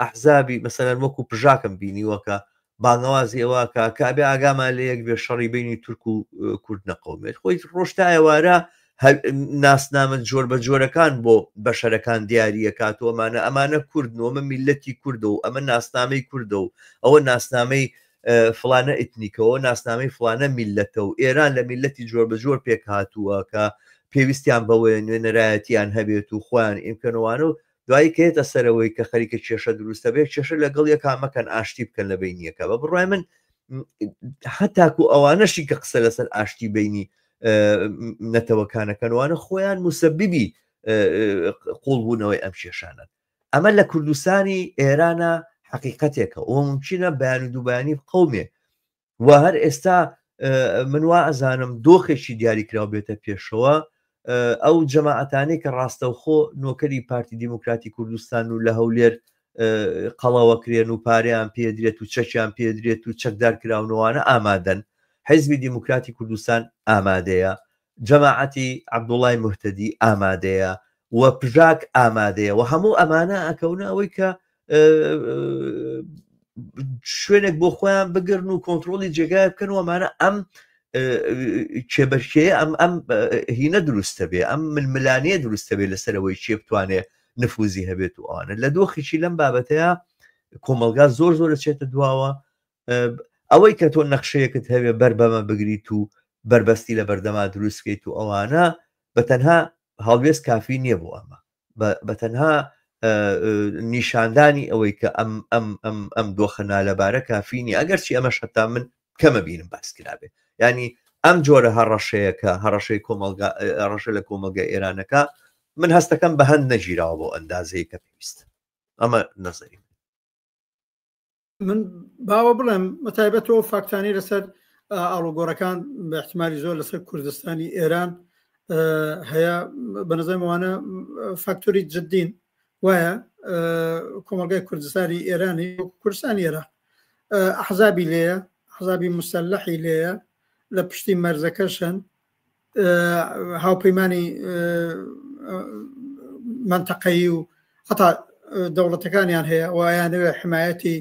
ئەحزابی مەسەلەن وەکو پژاکم بینیوەکە بانگەوازی ئەوە کە کابێ ئاگامان لە یەک بێ شەڕی بینی تورک و کورد نەقەومێت خۆی ڕۆژتایەوارە ناسنامە جۆر بە جۆرەکان بۆ بەشەرەکان دیاریە کاتەوە ئەمانە کوردنەوە ئەمە میلەتی کوردە و ئەمە ناسنامەی کوردە و ئەوە ناسنامەی فلانە ئیتنیکەوە ناسنامەی فلانە میلەتە و ئێران لە میلەتی جۆر بە جۆر پێک هاتووە کە پێویستیان بەوەیە نوێنەرایەتیان هەبێت و خۆیان ئیمکەنوانە و دوایی کێتە سەرەوەی کە خەریکە کێشە دروستە بێت کێشە لەگەڵ یەکامەکەن ئاشتی بکەن لە بینیەکە بە بڕای من هەتاکو ئەوانەشی کە قسە لەسەر ئاشتی بینی نەتەوەکانەکەنوانە خۆیان موسەبیبی قوڵبوونەوەی ئەم کێشانە ئەمە لە کوردستانی ئێرانە حقیقەتێکە ئەوە ممکنە بەیان و دووبیانی قەومێ و هەر ئێستا من وا ئەزانم دۆخێکی دیاریکرااو بێتە پێشەوە ئەو جەماعەتانەی کە ڕاستەوخۆ نۆکەری پارتی دیموکراتی کوردستان و لە هەولێر قەڵەوەکرێن و پارەیان پێدرێت و چەکیان پێدرێت و چەکدارکراونەوانە ئامادەن حیزبی دیموکراتی کوردستان ئامادەیە جەماعەتی عەبدوڵای موهتەدی ئامادەیە و پژاک ئامادەیە و هەموو ئەمانە ئەکەونە ئەوەی کە شوێنێک بۆ خۆیان بگرن و کۆنتترۆلی جێگای بکەن و ئەمانە ئەم کێبەرکەیە ئەم هینە دروستە بێ ئەم ململانەیە دروستە بێت لەسەرەوەی چێ بتوانێت نفوزی هەبێت و ئەوانە لە دۆخێکی لەم بابەتەیە کۆمەلگا زۆر زۆر چێتە دواوە ئەوەی کە تۆ نەخشەیەکت هەبێ بەر بەمە بگریت و بربەستی لە بەردەما دروستکەیت و ئەوانە بەتەنها هەڵوێست کافی نییە بۆ ئەمە بەتەنها نیشاندانی ئەوەی کە ئەم دۆخەنا لەبارە کافینی ئەگەرچی ئەمە شەتا من کەمە بینم باسکرابێ ینی ئەم جۆرە هەڕەشەیەکە هەڕەشەی ڕەشە لە کۆمەلگا ئێرانەکە من هەستەکەم بە هەند نەگیراوە بۆ ئەندازەیە کە پێویستە ئەمە نەزەری من باوە بڵێم مەتایبەتەوە فاکتانی لەسەر ئاڵوگۆڕەکان بە احتیمالی زۆر لەسەر کوردستانی ئێران هەیە بەنظرمەوانە فاکتۆری جددین وایە کۆمەلگای کوردستانی ئێرانی کوردستانی ئێران ئەحزابی لێیە حزابی مسلحی لێیە لە پشتی مەرزەکەشن هاوپەیمانی منتەقەیی و هەتا دەوڵەتەکانیان هەیە وایانەوێ حمایەتی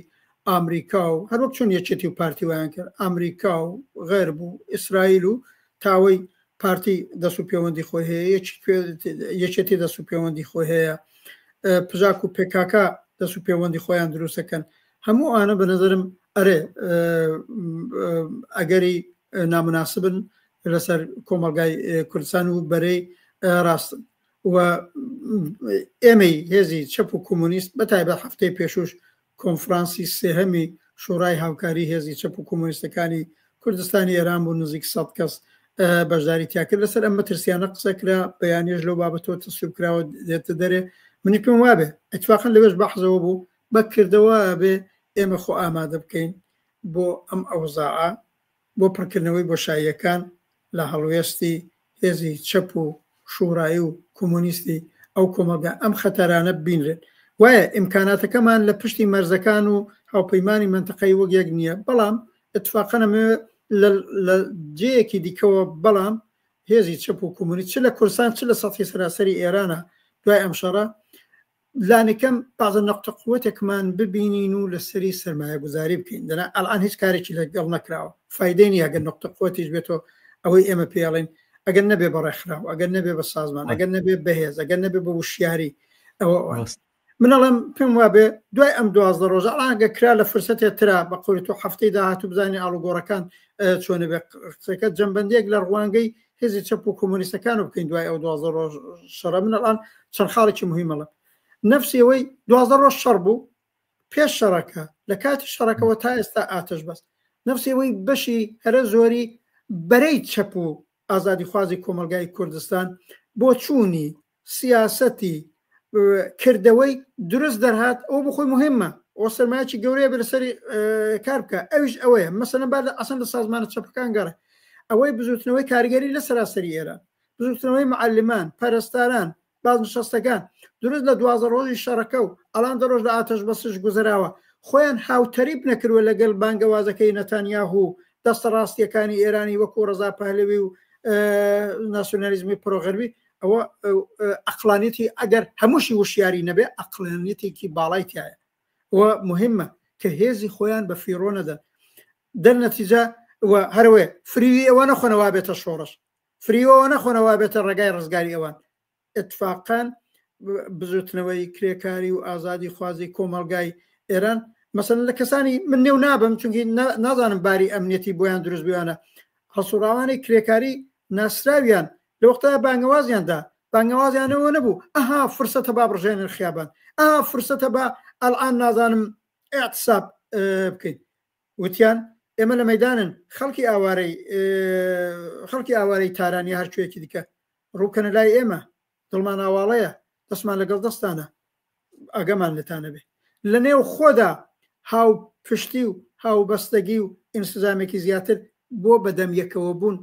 ئامریکا و هەروەک چۆن یەکێتی و پارتی وایان کرد ئامریکا و غەرب و ئیسرائیل و تاوەی پارتی دەست و پەیوەندی خۆی هەیە یەکێتی دەست و پەیوەندی خۆی هەیە پژاک و پێکاکا دەست و پەیوەندی خۆیان دروستەکەن هەموو ئانە بە نەزەرم ئەرێ ئەگەری نامناسبن لەسەر کۆمەلگای کوردستان و بەرەی ڕاستن و ئێمەی هێزی چەپ و کۆمونیست بەتایبەت هەفتەی پێشوش کۆنفرانسی سێهەمی شورای هاوکاری هێزی چەپ و کۆمونیستەکانی کوردستانی ئێران بوو نزیک 100 کەس بەشداری تیاکرد لەسەر ئەم مەترسیانە قسەکرا بەیانێژ لەو بابەتەوە تەسویب کراوە دێتە دەرێ منی پێم وابێ اتفاقا لەوێش بەحزەوە بوو بەکردەوە بێ ئێمە خۆ ئامادە بکەین بۆ ئەم ئەوزاعە بۆ پڕکردنەوەی بۆشاییەکان لە هەڵوێستی هێزی چەپ و شورایی و کۆمونیستی ئەو کۆمەلگا ئەم خەتەرانە ببینرێن وایە ئیمکاناتەکەمان لە پشتی مەرزەکان و هاوپەیمانی منتەقەی وەک یەک نییە بەڵام اتفاقەنەمە لە جەیەکی دیکەوە بەڵام هێزی چەپ و کۆمونیست چ لە کوردستان چ لە سەطحی سەراسەری ئێرانە دوای ئەم شەڕە لانەکەم بازە نەقطە قووەتێکمان ببینین و لەسەری سەرمایە گوزاری بکەین دەنا ئەڵان هیچ کارێکی لەگەڵ نەکراوە فایدەی نیە ئەگەر نقطە قووەتیش بێتەوە ئەوەی ئێمە پێڵێن ئەگەر نەبێ بە ڕێکخراو ئەگەر نەبێ بە سازمان ئەگەر نەبێ بەهێز ئەگەر نەبێ بە وشیاری ئەوە منەڵم پێم وابێ دوای ئەم 12 ڕۆژە ئاگە کرا لە فرسەتێک ترا بە قوڵی تۆ هەفتەی داهاتوو بزانانی ئاڵوگۆڕەکان چۆنە بێ قسەکە جەمبەندێک لە ڕوانگەی هێزی چەپ و کۆمونیستەکان و بکەین دوای ئەو 12 ڕۆژ شەڕە منەڵان چەند خاڵێکی مهمەڵە نفسیەوەی 12 ڕۆژ شەڕ بوو پێش شەڕەکە لە کاتی شەڕەکەەوە تا ئێستا ئاتش بەست نفسیەوەی بەشی هەرە زۆری بەرەی چەپ و ئازادی خوازی کۆمەلگای کوردستان بۆ چوونی سیاسەتی کردەوەی دروست دەرهات ئەو بخۆی مهمە ئەو سەرمایەکی گەورەیە بەسەری کار بکە ئەویش ئەوەیە مەسەلەن بعد ئەسەن لە سازمانە چەپەکان گەڕێ ئەوەی بزوتنەوەی کارگەری لە سەراسەری ئێران بزوتنەوەی معلمان پەرستاران بازنشستەکان دروست لە 12 ڕۆژی شەڕەکە و ئەڵان دەڕۆژ لە ئاتەش بەسش گوزراوە خۆیان هاوتەریب نەکردووە لەگەڵ بانگەوازەکەی نەتانیاهو دەستە ڕاستیەکانی ئێرانی وەکو ڕەزا پەهلەوی و ناسیۆنالیزمی پرۆغەربی ئەوە ئەقلانیەتی ئەگەر هەمووشی وشیاری نەبێ ئەقلانیەتێکی باڵای تایە وە مهمە کە هێزی خۆیان بە فیڕۆ نەدەن دەرنەتیجە هەروێ فریوی ئەوە نەخۆنەوا بێتە شۆڕش فریەوە نەخۆنەوا بێتە ڕێگای ڕزگاری ئەوان اتفاقان بزوتنەوەی کرێکاری و ئازادی خوازی کۆمەلگای ئێران مثلا لە کەسانی من نێو نابم چونکی نازانم باری ئەمنیەتی بۆیان دروست بوویانە هەڵسوڕاوانی کرێکاری ناسراویان لە وەختەدا بانگەوازیاندا بانگەوازیانەوە نەبوو ئەها فرسەتە با بڕژێنن خیابان فرسەتە بە ئەلعان نازانم ئاعتساب بکەیت وتیان ئێمە لە مەدانن خەڵکی ئاوارەی تارانی هەرکوێکی دیکە ڕووکەنە لای ئێمە دڵمان ئاواڵەیە دەستمان لەگەڵ دەستانە ئەگەمان لەتانە بێ لە نێو خۆدا هاو پشتی و هاو بەستەگی و ئینسزامێکی زیاتر بۆ بەدەمیەکەوە بوون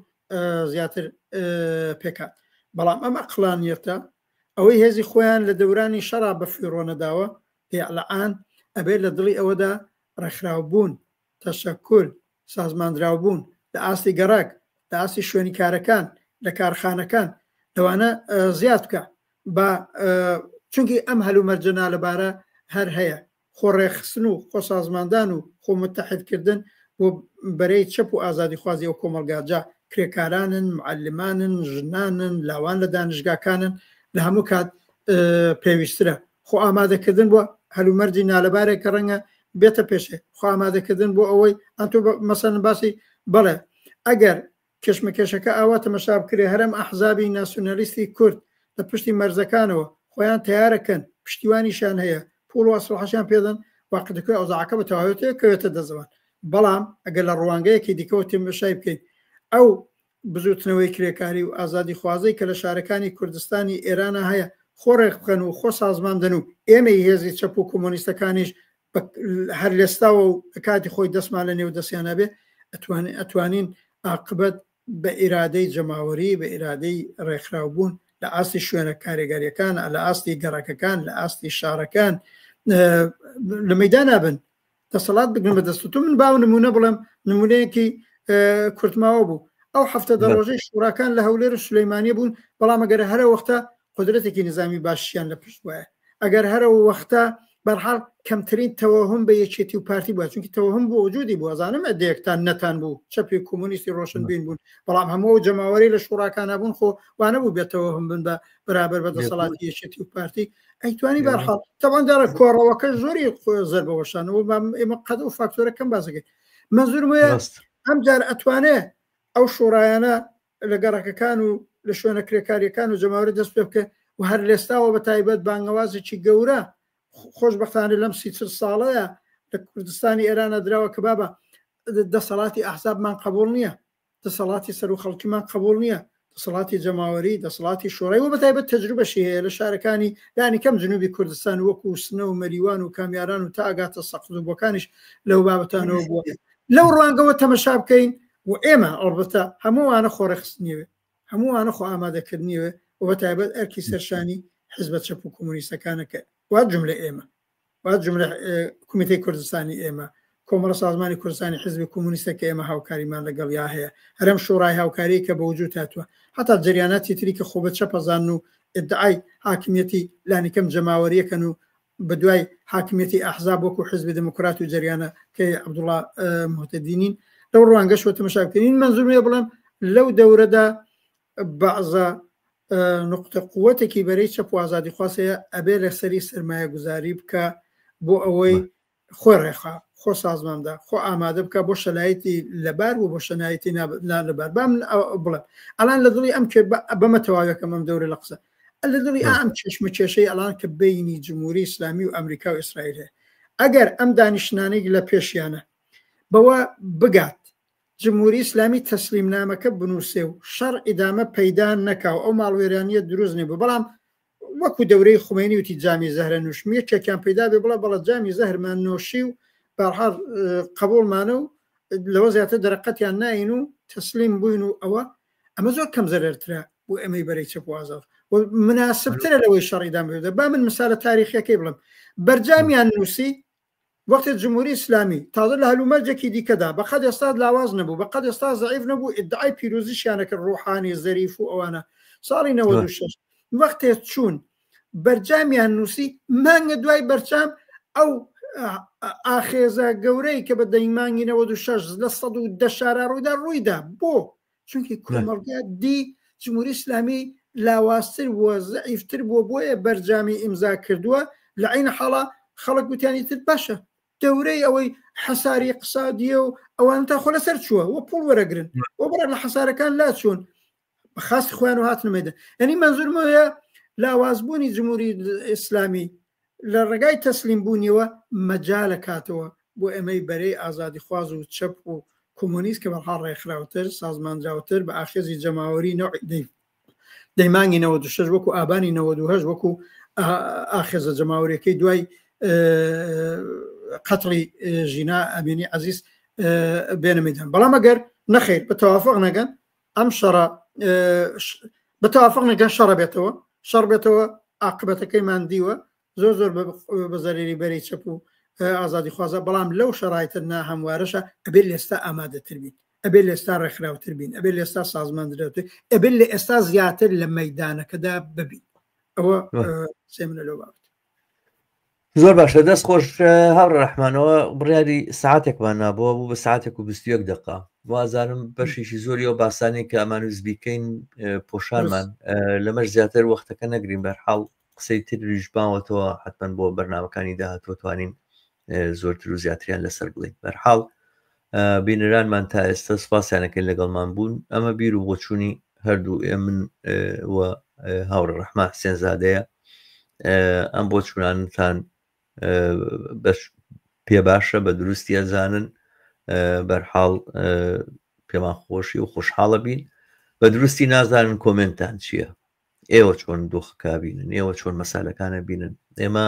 زیاتر پێکات بەڵام ئەمە قڵانیەتە ئەوەی هێزی خۆیان لە دەورانی شەڕا بە فیڕۆنەداوە پێعلەعان ئەبێت لە دڵی ئەوەدا ڕێکخراو بوون تەشەکر سازماندراو بوون لە ئاستی گەڕاک لە ئاستی شوێنی کارەکان لە کارخانەکان لەوانە زیاد بکە بە چونکی ئەم هەلومەرجەنا لەبارە هەر هەیە خۆڕێخستن و خۆ سازماندان و خۆ متحدکردن بۆ بەرەی چەپ و ئازادی خوازی ئەو کۆمەلگاجا کرێکارانن معلمانن ژنانن لاوان لە دانشگاکانن لە هەموو کات پێویسترە خۆ ئامادەکردن بۆ هەلومەرجی نالەبارێک کە ڕەنگە بێتە پێشێ خۆ ئامادەکردن بۆ ئەوەی ئەتۆ مەسەن باسی بەڵێ ئەگەر کێشمەکێشەکە ئاوا تەمەشا بکرێ هەرم ئەحزابی ناسیۆنالیستی کورد لە پشتی مەرزەکانەوە خۆیان تیارەکەن پشتیوانیشان هەیە پوڵ و ئەسلحەشیان پێدەن واقعەکەی ئەوزاعەکە بە تەواوەتەیە کەوێتە دەزەوان بەڵام ئەگەر لە ڕوانگەیەکی دیکەوە تێمەشای بکەیت ئەو بزوتنەوەی کرێکاری و ئازادی خوازەی کە لە شارەکانی کوردستانی ئێرانە هەیە خۆ ڕێک بکەن و خۆ سازماندن و ئێمەی هێزی چەپ و کۆمۆنیستەکانیش هەر لێستاوە و کاتی خۆی دەستمان لە نێو دەستیانە بێ ئەتوانین عاقبەت بە ئیرادەی جەماوەری بە ئیرادەی ڕێکخراوبوون لە ئاستی شوێنە کارێگاریەکان لە ئاستی گەڕەکەکان لە ئاستی شارەکان لە مەیدان نابن دەسەڵات بگرن بە دەستوتو من باو نمونە بڵێم نمونەیەکی کورتماوە بوو ئەو هەفتە دەڕۆژەی شوراکان لە هەولێر و سولەیمانیە بوون بەڵام ئەگەر هەرە وەختە قدرەتێکی نظامی باشیان لە پشت وایە ئەگەر هەرە وەختە بەرحاڵ کەمترین تەوەهم بە یەکێتی و پارتی بووە چونکی تەوەهم بۆ وجودی بوو ئەزانم ئەدەیەکتان نەتان بوو چەپی کۆمۆنیستی ڕۆشن بین بوون بەڵام هەموو جەماوەری لە شوراکانە بوون خۆ وانە بوو بێتەوەهم بن بە بەرابەر بە دەسەڵاتی یەکێتی و پارتی ئەیتوانی بەرحاڵ تەوەندارە کۆڕەوەکە زۆری زەربەوەشانەوە ئێمە قەد و فاکتۆرەکەم باسەکەین منزورم وایە ئەم جار ئەتوانێ ئەو شوڕایانە لە گەڕەکەکان و لە شوێنە کرێکاریەکان و جەماوەری دەست پێ بکە و هەر لێستاوە بە تایبەت بانگەوازێکی گەورە خۆشبەختانە لەم 30 ساڵەیە لە کوردستانی ئێرانە دراوە کە بابە دەسەڵاتی ئەحزابمان قبول نییە دەسەڵاتی سەر و خەڵکیمان قبول نییە دەسەڵاتی جەماوەری دەسەڵاتی شۆڕی و بە تایبەت تەجروبەشی هەیە لە شارەکانی دانی کەم جنوبی کوردستان وەکو سنە و مەریوان و کامیاران و تا ئاگاتە سەقز و بۆکانیش لەو بابەتانەوە بووە لەو ڕوانگەوە تەمەشا بکەین و ئێمە ئەڵبەتە هەمووانە خۆڕێخستنیوێ هەمووانە خۆ ئامادەکردنیوێ و بە تایبەت ئەرکی سەرشانی حزبە چەپ و کۆمۆنیستەکانەکە وا جملە ئێمە وا جملە کومیتەی کوردستانی ئێمە کۆمەڵە سازمانی کوردستانی حزبی کۆمۆنیستەکە ئێمە هاوکاریمان لەگەڵ یا هەیە هەرم شۆڕای هاوکاری کە بە وجود هاتووە هەتا جریاناتی تری کە خۆ بە چەپەزان و ئدعای حاکمیەتی لانیکەم جەماوەریەکەن و بە دوای حاکمیەتی ئەحزاب وەکو حزبی دموکرات و جریانە کە عەبدوڵڵا موحتەدینین لەو ڕوانگەشەوە تەماشا بکەین منزومێ بڵێم لەو دەورەدا بەعزە نقطە قووەتێکی بەرەی چەپ و ئازادی خواسەیە ئەبێ لەسەری سەرمایە گوزاری بکە بۆ ئەوەی خۆی ڕێخا خۆ سازماندا خۆ ئامادە بکە بۆ شەلایەتی لەبار و بۆ شەنایەتی لەبار با من بڵێم ئەلان لە دڵی ئەم بەمە تەواوەکەم ئەم دەورە لە قسە لە دڵی ئەم چشمە کێشەی ئەلان کە بینی جمهوری ئیسلامی و ئەمریکا و ئیسرائیل هەیە ئەگەر ئەم دانیشتانەی لە پێشیانە بەوە بگات جمهوری ئیسلامی تەسلیم نامەکە بنووسێ و شەڕ ئیدامە پەیدا نەکاو ئەو ماڵوێرانیە دروست نێ بوو بەڵام وەکو دەورەی خومێنی وتی جامی زەهرە نوشمیە کێکیان پەیدا بێ بڵە جامی زەهرمان نۆشی و بەرحەڵ قبوڵمانە و لەوە زیاتر دەرەقەتیان ناین و تەسلیم بووین و ئەمە زۆر کەم زەرەرترە بۆ ئەمەی بەرەی چەپ و ئازاد مناسبترە لەوەی شەڕ ئیدام بێ با من مثالە تاریخیەکەی بڵم بەرجامیان نووسی وەختی جمهوری ئیسلامی تازە لە هەلومەرجێکی دیکەدا بەقەد ئێستا لاواز نەبوو بەقەد ئێستا زەعیف نەبوو ئیدعای پیرۆزیشیانەکە ڕوحانی زەریف و ئەوانە ساڵی 96 وەختێ چوون بەرجامیان نووسی مانگە دوای بەرچام ئەو ئاخێزە گەورەی کە بە دەیمانگی 96 لە 110 شارە ڕوویدا ڕوویدا بۆ چونکی کۆمەڵگە دی جمهوری ئیسلامی لاوازتر وە زەعیفتر بووە بۆیە بەرجامی ئیمزا کردووە لە عینە حاڵە خەڵک گوتیانی تر باشە گەورەی ئەوەی حەساری اقتصادیە و ئەوان تا خۆ لەسەر چووە وە پوڵ وەرەگرن وە بڕە لە حەسارەکان لا چوون بەخاستی خۆیان و هاتنمەدە ئەنی منزورمەیە لاوازبوونی جمهوری ئیسلامی لە ڕێگای تەسلیم بوونیەوە مەجالە کاتەوە بۆ ئەمەی بەرەی ئازادی خواز و چەپ و کۆمۆنیست کە بەڵها ڕێکخراوتر سازمانراوتر بە ئاخێزی جەماوەری نەوعی دەیمانگی 96 وەکو ئابانی 98 وەکو ئاخێزە جەماوەریەکەی دوای قەتڵی ژینا ئەمینی عەزیز بێنەمەدان بەڵام ئەگەر نەخێر بە تەوافق نەگەن ئەم شەڕە بە تەوافق نەگەن شەڕ بێتەوە عاقبەتەکەی مادیوە زۆر بە زەریری بەری چەپ و ئازادی خوازە بەڵام لەو شەڕایتر نا هەموارەشە ئەبێت لە ئێستا ئامادەتر بین ئەبێت لە ئێستا ڕێکخراوتر بین ئەبێت لە ئێستا سازماندرێتر ئەبێت لە ئێستا زیاتر لە مەیدانەکەدا ببین ئەوە سێمنە لەو بابەت زۆر باشە دەست خۆش هاوڕە ڕەحمانەوە بڕیاری ساعتێکمان نابووە بوو بە ساعتێک و 21 دقیقە وازانم بەشێکی زۆری و باسانی کە ئەمانویست بیکەین پۆشانمان لەمەش زیاتر وەختەکە نەگرین بەرحاڵ قسەی تریش باوەتەوە حتمما بۆ بەرنامەکانی داهاتوە توانین زۆرتر و زیاتریان لەسەر بڵین بەرحاڵ بینەرانمان تا ئێستا سپاسیانەکەی لەگەڵمان بوون ئەمە بیر و بۆچوونی هەردوو من و هاوڕە ڕەحما حسێن زادەیە ئەم بۆچوونانتان پێ باشە بە دروستی ئەزانن بەرحاڵ پێمان خۆشی و خۆشحاڵە بین بە دروستی نازانن کۆمنتان چییە ئێوە چۆن دۆخەکە بینن ئێوە چۆن مەسالەکانە بینن ئێمە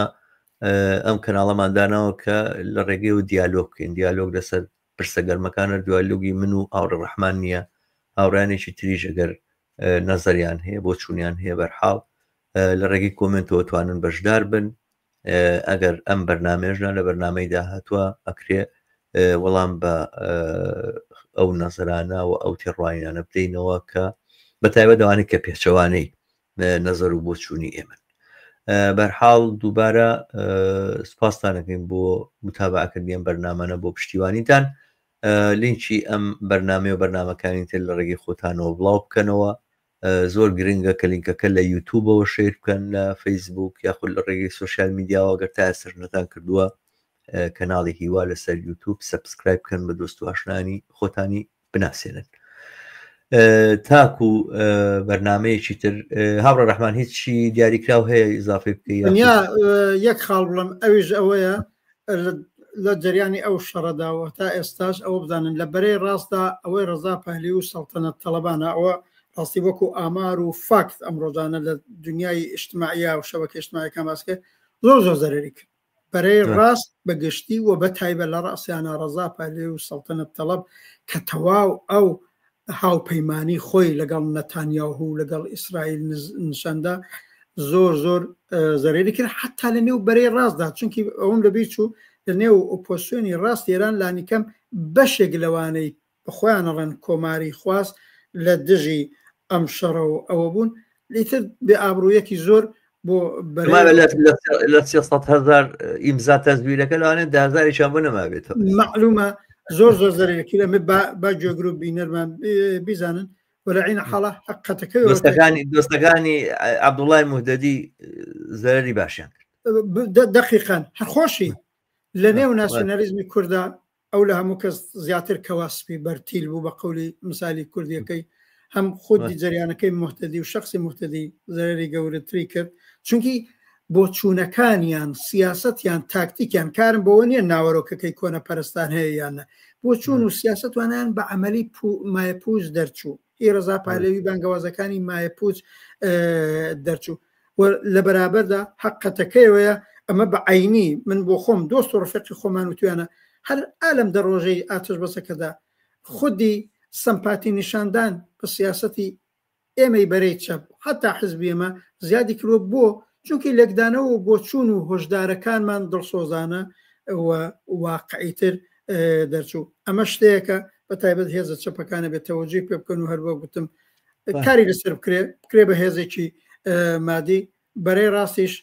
ئەم کەناڵەمان داناوە کە لە ڕێگەی و دیالۆگ بکەین دیالۆگ لەسەر پرسە گەرمەکانە دیالۆگی من و هاوڕە ڕەحمان نییە هاوڕانێکی تریژ ئەگەر نەزەریان هەیە بۆ چوونیان هەیە بەرحاڵ لە ڕێگەی کۆمنتەوە توانن بەشدار بن ئەگەر ئەم بەرنامێژنا لە بەرنامەی داهاتوە ئەکرێ وەڵام بە ئەو نەزەرانە و ئەو تێڕوانیانە بدەینەوە کە بەتایبەت دەوانێت کە پێچەوانەی نەزەر و بۆ چوونی ئێمە بەرحاڵ دووبارە سپاسدانەکەین بۆ متابعکردنیان بەرنامانە بۆ پشتیوانیتان لینکی ئەم بەرنامە و بەرنامەکانی تر لە ڕێگەی خۆتانەوە بڵاو بکەنەوە زۆر گرنگە کە لینکەکە لە یوتیوبەوە شێر بکەن لە فەیسبوک یاخود لە ڕێگەی سوۆسیال میدیاوە گەر تا ئێستاشنەتان کردووە کەناڵی هیوا لەسەر یوتیوب سەبسکرایب بکەن بە دۆست و ئاشنانی خۆتانی بناسێنن تاکو بەرنمەیەکی تر هاوڕە ڕەحمان هیچی دیاریکراو هەیە ئیزافی بکەین یەک خاڵ بڵم ئەویش ئەوەیە لە جریانی ئەو شەڕەداوە تا ئێستاش ئەوە بزانن لە بەرەی ڕاستدا ئەوەی ڕەزا پەهلەوی و سەڵتەنەت تەڵەبانە ئەوە ڕاستی وەکو ئامار و فاکت ئەم ڕۆژانە لە دنیای ئیجتیماعیە و شەبەکە ئیجتیماعیەکان باسکە زۆر زەرەری کرد بەرەی ڕاست بەگشتی و بە تایبەت لە ڕاستیانە ڕەزا پەهلەوی و سەڵتەنەت تەڵەب کە تەواو ئەو هاوپەیمانی خۆی لەگەڵ نەتانیاهو و لەگەڵ ئیسرائیل نشاندا زۆر زەرێری کرد حتا لە نێو بەرەی ڕاستدا چونکی ئەوم لەبیر چوو لە نێو ئۆپۆسیۆنی ڕاست ئێران لانیکەم بەشێک لەوانەی بەخۆیان ڕەن کۆماری خواست لە دژی ئەم شەڕە و ئەوە بوون لێتر بێ ئابروویەکی زۆر بۆ لە 300,000 ئیمزا تەزویرەکە لەوانێت 10,000 بۆ نەمابێتەوە معلومە زۆر زەرێکی لە با جۆگرروپ بینەرمان بیزانن وەلەعینە حاڵە حقەتەکەی دۆستەکانی عەبدوڵای موهدەدی زەرری باشیان دەقیقاً هەرخۆشی لە نێو ناسیۆنالیزمی کووردا ئەو لە هەموو کەس زیاتر کەواسپی بەرتیل بوو بە قەولی مثالی کوردیەکەی هەم خودی جریانەکەی موهدەدی و شخصی موهدەدی زەرری گەورەتری کرد چونکی بۆ چوونەکانیان سیاستیان تاکتیکیان کارم بۆەوە نیە ناوەڕۆکەکەی کۆنە پەرستان هەیە یانە بۆ چوون و سیاستوانیان بە عملی مایەپووز دەرچوو هی ڕەزا پەهلەوی بانگەوازەکانی مایەپووز دەرچوو لە بەرابەردا حقەتەکەیەوەیە ئەمە بە عینی من بۆ خۆم دۆست و ڕفێقی خۆمان وتویانە هەر ئالەم دە ڕۆژەی ئاتش بەسەکەدا خودی سەمپاتی نیشاندان بە سیاسەتی ئێمەی بەرەی چەپ حتا حزبی ئێمە زیادی کردوە بۆ چونکی لەکدانەوە بۆ چوون و هۆشدارەکانمان دڵسۆزانە واقعیتر دەرچوو ئەمە شتەیەکە بە تایبەت هێزە چەپەکانە بێت تەوەجوی پێ بکەن و هەروە گوتم کاری لەسەر بکرێ بە هێزێکی مادی بەرەی ڕاستیش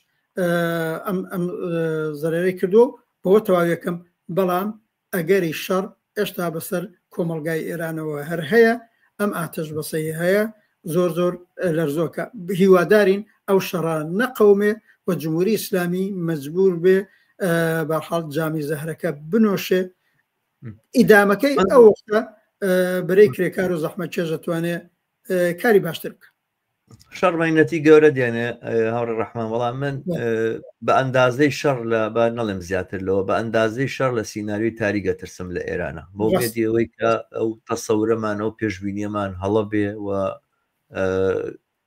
ئەم زەرەرەی کردو بەوە تەواویەکەم بەڵام ئەگەری شەڕ ئێشتا بەسەر کۆمەلگای ئێرانەوە هەر هەیە ئەم ئاتش بەسەی هەیە زۆر لەرزۆکە هیوادارین ئەو شەڕان نەقەومێ و جمهوری ئیسلامی مەجبور بێ بەحاڵ جامی زەهرەکە بنۆشێ ئیدامەکەی ئەو وەختە بەرەی کرێکار و زەحمە چێژ دەتوانێ کاری باشتر بکە. شەڕمەینەتی گەورە دێنێ هاوڕێ ڕەحمان، بەڵام من بە ئەندازەی شەڕ لە با نەڵێم زیاتر لەوە بە ئەندازەی شەڕ لە سینناوی تاریگە ترسم لە ئێرانە بۆ بێتی ئەوەی کە ئەو تەسەورەمان ئەو پێشبینیەمان هەڵە بێ و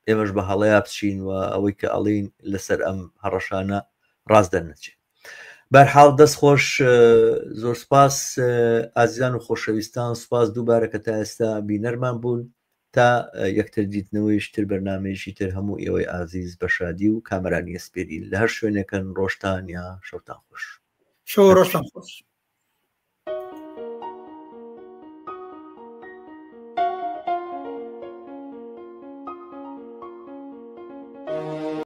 ئێمەش بە هەڵەیە بچین و ئەوەی کە ئەڵین لەسەر ئەم هەڕەشانە ڕاست دەرنەچێت. بەرحاڵ دەست خۆش، زۆر سپاس ئازیزان و خۆشەویستان، سپاس دووبارە کە تا ئێستا بینەرمان بوون. تا یەکتر دیتنەوەیشتر بەرنامەیەکی تر هەموو ئێوەی ئازیز بە شادی و کامەرانی ئەسپێری لە هەر شوێنێکن ڕۆژتان یا شەوتان خۆش. شەو ڕۆژتان خۆش.